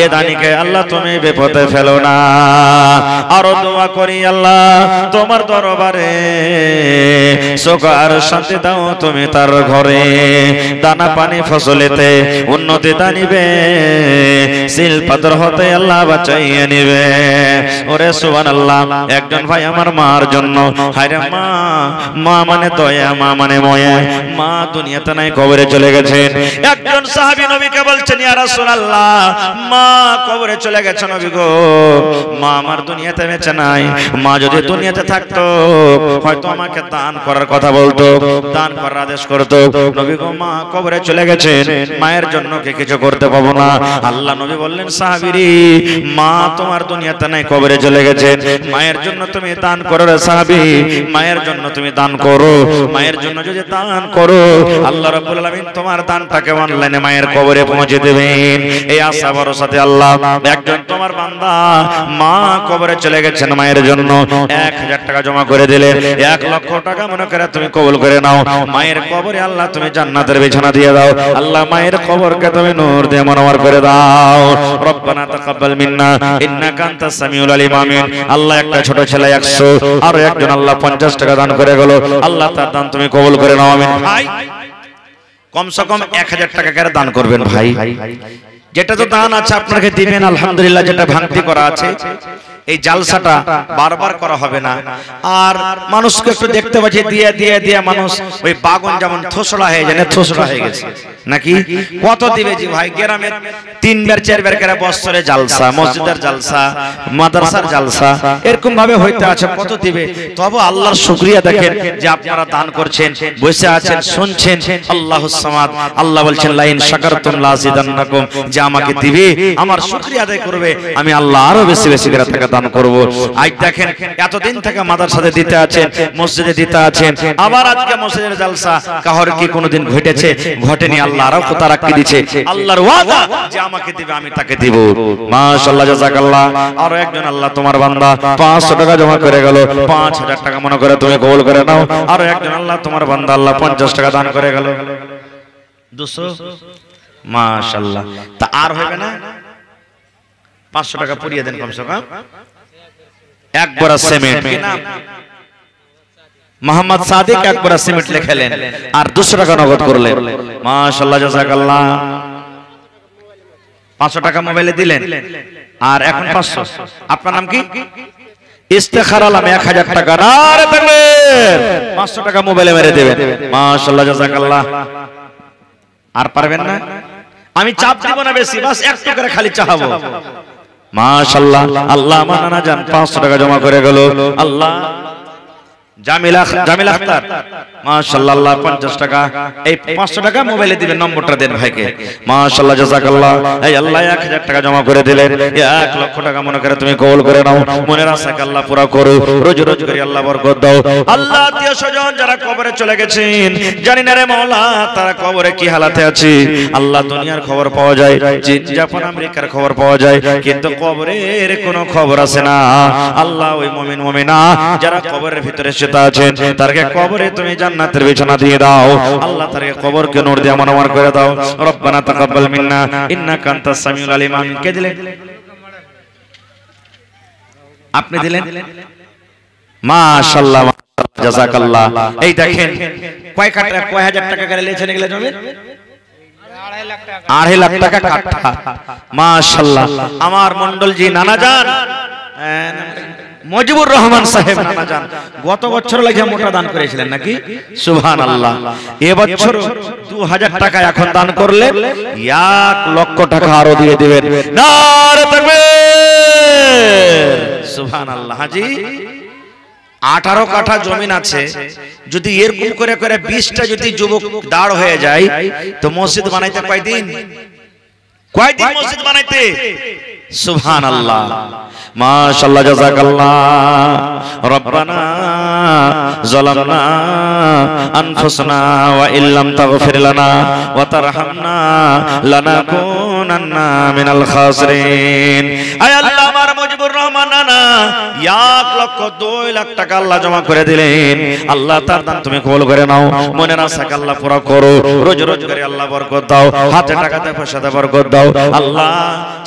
এ দানিকে আল্লাহ তুমি বিপদে ফেলো না। আরো দোয়া করি আল্লাহ তোমার দরবারে সুখ আর শান্তি দাও তুমি তার ঘরে, দানা পানি ফসলেতে উন্নতি দানিবে, সিল পাথর হতে আল্লাহ বাঁচাইয়ে নিবে। ওরে সুবহানাল্লাহ, একজন ভাই আমার মার জন্য, হায়রে মা, মা মানে দয়া, মা মানে ময়া, মা দুনিয়াতে নাই কবরে চলে গেছেন। একজন সাহাবী নবীকে বলছেন ইয়া রাসূলুল্লাহ, মা কবরে চলে গেছে নবী গো, মা আমার দুনিয়াতে বেঁচে নাই, মা যদি দুনিয়াতে থাকতো হয়তো আমাকে দান করার কথা বলতো, দান করার আদেশ করতো। নবী গো মা কবরে চলে গেছেন, মায়ের জন্য কি কিছু করতে পাবো না? আল্লাহ নবী বললেন সাহাবীরে, মা তোমার দুনিয়াতে নাই কবরে চলে গেছে, মায়ের জন্য তুমি দান করো রে সাহাবী, মায়ের জন্য তুমি দান করো। মায়ের জন্য যদি দান করো আল্লাহ রাব্বুল আলামিন তোমার দানটাকে অনলাইনে মায়ের কবরে পৌঁছে দেবেন। এই আশা ভরসাতে আল্লাহ একজন তোমার বান্দা মা কবরে চলে গেছেন, মায়ের জন্য 1000 টাকা জমা করে দিলে 1 লক্ষ টাকা মনে করে তুমি কবুল করে নাও। মায়ের কবরে আল্লাহ তুমি জান্নাতের বিছানা দিয়ে দাও। আল্লাহ মায়ের কবরকে তুমি নূর দিয়ে মনোহর করে দাও। রব্বানা তাকাব্বাল মিন্না ইন্নাকা আনতাস সামিউল আলিম। আমিন। আল্লাহ একটা ছোট ছেলে 100, আর একজন আল্লাহ 50 টাকা দান করে গেল, আল্লাহ তার দান তুমি কবুল করে নাও। আমিন। ভাই কমসে কম 1000 টাকা করে দান করবেন ভাই, যেটা তো দান আছে আপনাকে দিবেন আলহামদুলিল্লাহ। যেটা ভাঙতি করা আছে এই জালসাটা বারবার করা হবে না। আর মানুষকে একটু দেখতে পাচ্ছি দিয়ে দিয়ে দিয়ে মানুষ ওই বাগন যেমন থোসড়া হয়ে যায়, থোসড়া হয়ে গেছে নাকি? কত দিবে জি ভাই? গ্রামের 3 বার 4 বার করে বছরে জালসা, মসজিদের জালসা, মাদ্রাসার জালসা এরকম ভাবে হইতে আছে, কত দিবে? তবে আল্লাহর শুকরিয়া দেখেন যে আপনারা দান করছেন, বসে আছেন, শুনছেন। আল্লাহুস সামাদ, আল্লাহ বলছেন লাইন শাকারতুম লাযিদান্নাকুম, যে আমাকে দিবে, আমার শুকরিয়া আদায় করবে, আমি আল্লাহ আরো বেশি বেশি করে টাকা দান করব। আজ দেখেন এতদিন থেকে মাদ্রাসাতে দিতে আছেন, মসজিদে দিতে আছেন, আবার আজকে মসজিদের জালসা কাহর কি কোনোদিন ঘটেছে? ঘটেনি। আল্লাহ আরো কথা রাখি দিয়েছে, আল্লাহর ওয়াদা যে আমাকে দিবে আমি তাকে দিব। মাশাআল্লাহ, জাযাকাল্লাহ। আর একজন আল্লাহ তোমার বান্দা 500 টাকা জমা করে গেল, 5000 টাকা মনে করে তুমি কবুল করে নাও। আর একজন আল্লাহ তোমার বান্দা আল্লাহ 50 টাকা দান করে গেল, 200। মাশাআল্লাহ। তা আর হবে না? 500 টাকা পুরিয়ে দেন কমসে কম। এক বড়া সিমেন্ট, কি নাম? মোহাম্মদ সাদিক এক বড়া সিমেন্ট লিখলেন আর 200 টাকা নগদ করলেন। মাশাআল্লাহ, জাযাকাল্লাহ। 500 টাকা মোবাইলে দিলেন আর এখন 500। আপনার নাম কি? ইস্তেখার আলম 1000 টাকা। আরে তাকবীর! 500 টাকা মোবাইলে মেরে দেবেন। মাশাআল্লাহ, জাযাকাল্লাহ। আর পারবেন না? আমি চাপ দিব না বেশি, বাস একটু করে খালি চাহাবো। মাশাআল্লাহ। আল্লাহ আমার নানা জান 500 টাকা জমা করে গেল। আল্লাহ জামিল আখতার মাশাআল্লাহ, আল্লাহ 50 টাকা। এই 500 টাকা মোবাইলে দিবেন, নম্বরটা দেন ভাইকে। মাশাআল্লাহ, জাযাকাল্লাহ। এই আল্লাহ 1000 টাকা জমা করে দিলেন, 1 লক্ষ টাকা মনে করে তুমি কবুল করে নাও। মনের আশাকে আল্লাহ পুরা করো, রোজ রোজ করে আল্লাহ বরকত দাও। আল্লাহ আত্মীয় স্বজন যারা কবরে চলে গেছেন, জানি না রে মাওলা তারা কবরে কি হালাতে আছে। আল্লাহ দুনিয়ার খবর পাওয়া যায়, চীন জাপান আমেরিকার খবর পাওয়া যায়, কিন্তু কবরের কোনো খবর আছে না। আল্লাহ ওই মুমিন মুমিনা যারা কবরের ভিতরে আছেন তারকে কবরে তুমি জান্নাতের বিছানা দিয়ে দাও। আল্লাহ তারকে কবরকে নূর দিয়ে মনোহর করে দাও। রব্বানা তাকাব্বাল মিন্না ইন্নাকা আনতাস সামিউল আলিম। আমিন। কে দিলেন? আপনি দিলেন। মাশাআল্লাহ, মাশাআল্লাহ, জাযাকাল্লাহ। এই দেখেন কয় হাজার টাকা করে লিয়েছেন এগুলা জমি? 2.5 লাখ টাকা কাঠা। মাশাআল্লাহ। আমার মন্ডলজি নানা জান মুজিবুর রহমান সাহেব নানা যান গত বছর লাগে মোটা দান করেছিলেন নাকি? সুবহানাল্লাহ। এবছর 2000 টাকা এখন দান করলে 1 লক্ষ টাকা আরো দিয়ে দিবেন। নারে তাকবীর, সুবহানাল্লাহ। হাজি 18 কাঠা জমিন আছে, যদি এরকম করে করে 20টা যদি যুবক দাঁড় হয়ে যায় তো মসজিদ বানাইতে কয়দিন মসজিদ বানাইতে? সুবহানাল্লাহ, মাশাআল্লাহ, জাযাকাল্লাহ। রব্বানা যালামনা আনফুসানা ওয়া ইল্লাম তাগফির লানা ওয়া তারহামনা লানাকুনান্না মিনাল খাসিরিন। আয় আল্লাহ, আমার মুজিবুর রহমান নানা 1 লক্ষ 2 লাখ টাকা আল্লাহ জমা করে দিলেন। আল্লাহ তার দান তুমি কবুল করে নাও, মনের আশাকে আল্লাহ পুরা করো, রোজ রোজ করে আল্লাহ বরকত দাও, হাতে টাকাতে পয়সাতে বরকত দাও। আল্লাহ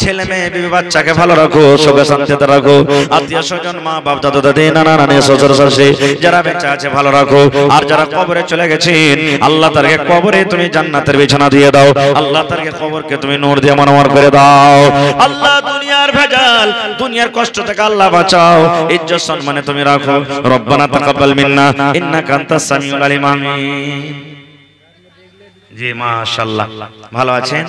ছেলে মেয়ে বিবি বাচ্চাকে ভালো রাখো, সুখে শান্তিতে রাখো, আত্মীয় স্বজন মা বাপ দাদা দাদি নানা নানি শ্বশুর শাশুড়ি যারা বেঁচে আছে ভালো রাখো, আর যারা কবরে চলে গেছেন আল্লাহ তাদেরকে কবরে তুমি জান্নাতের বিছানা দিয়ে দাও। আল্লাহ তাদেরকে কবরকে তুমি নূর দিয়ে মনোমর করে দাও। আল্লাহ দুনিয়ার ভেজাল দুনিয়ার কষ্ট থেকে আল্লাহ বাঁচাও, ইজ্জত সম্মানে তুমি রাখো। রব্বানা তাকাব্বাল মিন্না ইন্নাকা আনতাস সামিউল আলিম। আমিন। জি মাশাআল্লাহ, ভালো আছেন?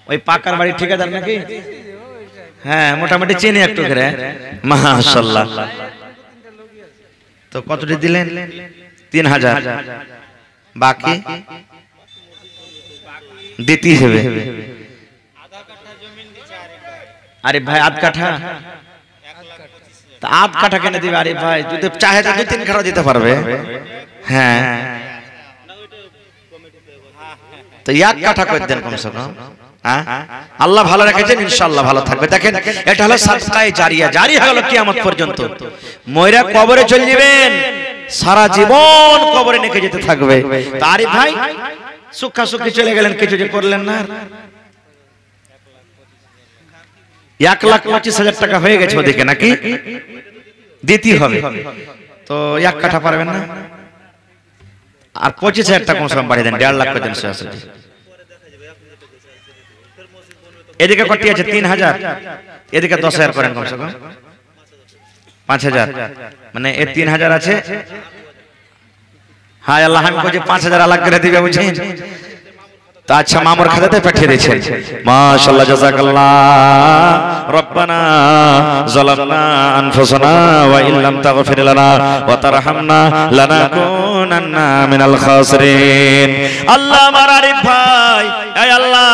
ওই পাকার বাড়ি ঠিকাদার নাকি? হ্যাঁ, মোটামুটি চিনি একটু করে। মাশাআল্লাহ। তো কতটি দিলেন? 3000। বাকি দিতে হবে। আরে ভাই আধ কাঠা, আধ কাঠা কেন দিবে? আরে ভাই যদি চাহে তো 2-3 কাঠা দিতে পারবে। হ্যাঁ, তো 1 কাঠা করে দেন কমসে কম। আল্লাহ ভালো রেখেছেন, ইনশাআল্লাহ ভালো থাকবে। দেখেন এটা হলো সাদকায়ে জারিয়া, জারি হয়ে গেল কিয়ামত পর্যন্ত। ময়রা কবরে চলে যাবেন, সারা জীবন কবরে নিয়ে যেতে থাকবে। তারই ভাই সুখা সুখী চলে গেলেন, কিছু যে করলেন না। 1,25,000 টাকা হয়ে গেছে ওদিকে নাকি? দিতে হবে তো 1 কাঠা পারবেন না, আর 25,000 টাকা কমসে কম বাড়িয়ে দেন, 1.5 লাখ করে দেন। এদিকে কটি আছে? 3,000। এদিকে 10,000 করেন কমসে কম 5,000, মানে এ 3,000 আছে। হ্যাঁ আল্লাহ, আমি বলছি 5,000 আলাদা করে দিবে, বুঝছেন? তো আচ্ছা মামুর খাতাতে পাঠিয়ে দিয়েছেন। মাশাআল্লাহ, জাযাকাল্লাহ। রব্বানা যালামনা আনফুসানা ওয়া ইল্লাম তাগফির লানা ওয়া তারহামনা লানাকুনান্না মিনাল খাসিরিন। আল্লাহ আমার আরিফ ভাই, এই আল্লাহ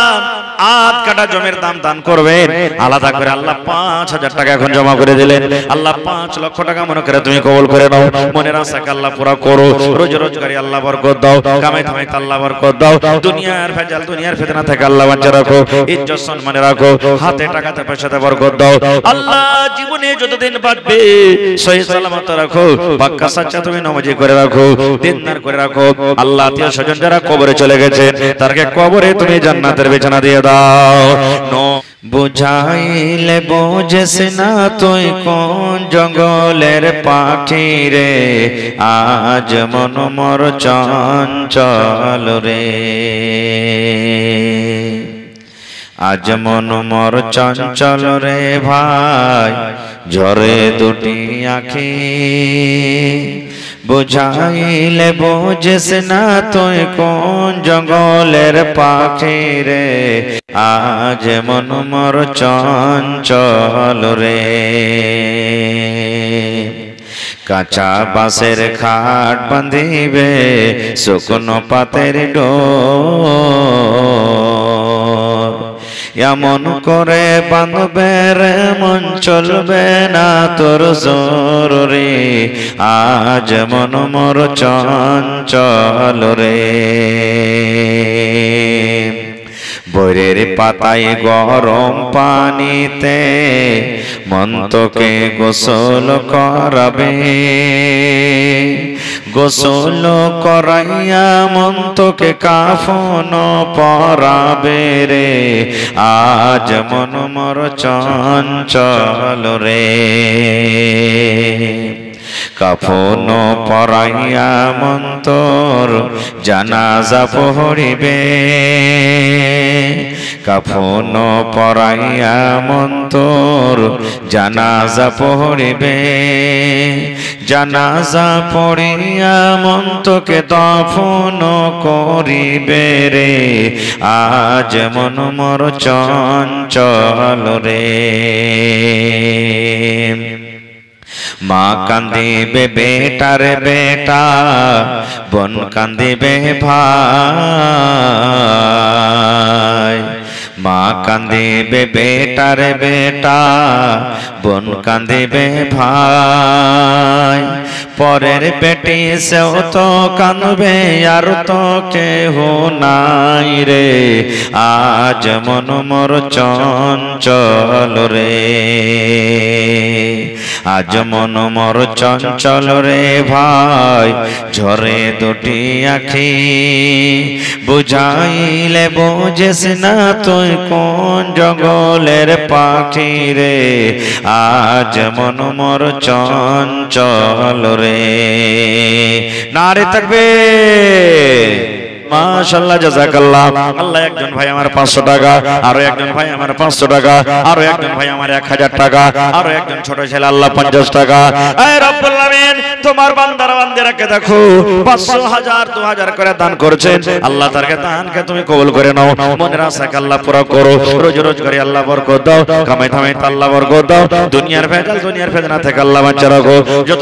আধ কাটা জমির দাম দান করবেন আলাদা করে। আল্লাহ 5,000 টাকা এখন জমা করে দিলেন। আল্লাহ 5 লক্ষ টাকা মনে করে তুমি কবুল করে নাও, মনের আশাকে আল্লাহ পুরা করো, রোজ রোজগারি আল্লাহ বরকত দাও, কামাই ধামাই আল্লাহ বরকত দাও, দুনিয়ার ভেজাল দুনিয়ার ফিতনা থেকে আল্লাহ বাঁচিয়ে রাখো, ইজ্জত সম্মানে রাখো, হাতে টাকাতে পয়সাতে বরকত দাও। আল্লাহ জীবনে যতদিন বাঁচবে সহি সালামত রাখো, পাক্কা সাচ্চা তুমি নামাজি করে রাখো, দিনদার করে রাখো। আল্লাহ আত্মীয় স্বজন যারা কবরে চলে গেছেন তাদেরকে কবরে তুমি জান্নাতের বিছানা দিয়ে দাও। বুঝাইলে বোঝেস না তুই কোন জঙ্গলের পাখি রে, আজ মন মর চঞ্চল রে, আজ মন মর চঞ্চল রে ভাই, ঝরে দুটি আঁখি। বুঝাইলে বোঝেস না তুই কোন জঙ্গলের পাখি রে, আজ মন মর চঞ্চল রে। কাঁচা বাঁশের খাট বাঁধিবে শুকনো পাতের ডোর, এমন করে বাঁধবে রে মন চলবে না তোর জোর রে, আজ মন মোর চঞ্চল রে। বৈরের পাতায় গরম পানিতে মন্তকে গোসল করাবে, গোসল করাইয়া মন্তকে কাফন পরাবে রে, আজ মন মোর চঞ্চল রে। কাফন পরাইয়া মন্তর জানাজা পড়িবে, কাফন পরাইয়া মন্তর জানাজা পড়িবে, জানাজা পড়িয়া মন্তকে দফন করিবে রে, আজ মন মোর চঞ্চল রে। মা কান্দিবে বেটার বেটা, বোন কান্দিবে ভাই, মা কান্দিবে বেটার বেটা, বোন কান্দিবে ভাই, পরের বেটি সেও তো কাঁদবে আর তো কেহ নাই রে, আজ মন মোর চঞ্চল রে, আজ মন মোর চঞ্চল রে ভাই, ঝরে দুটি আখি বুঝাইলে বুঝিস না তুই কোন জঙ্গলের পাখি রে, আজ মন মোর চঞ্চল রে। নারে তাকবীর, মাশাআল্লাহ, জাযাকাল্লাহ। আল্লাহ একজন ভাই আমার 500 টাকা, আরো একজন ভাই আমার 500 টাকা, আরো একজন ভাই আমার 1000 টাকা, আরো একজন ছোট ছেলে আল্লাহ 50 টাকা। এই রব্বুল আলামিন তোমার বান্দারা বান্দিরাকে দেখো 500 1000 2000 করে দান করেছেন, আল্লাহ তারকে দানকে তুমি কবুল করে নাও, মনের আশাকে আল্লাহ পুরো করো, রোজ রোজ করে আল্লাহ বরকত দাও, কামাই থামাই আল্লাহ বরকত দাও, দুনিয়ার ভেজাল দুনিয়ার ফেতনা থেকে আল্লাহ বাঁচিয়ে রাখো, যত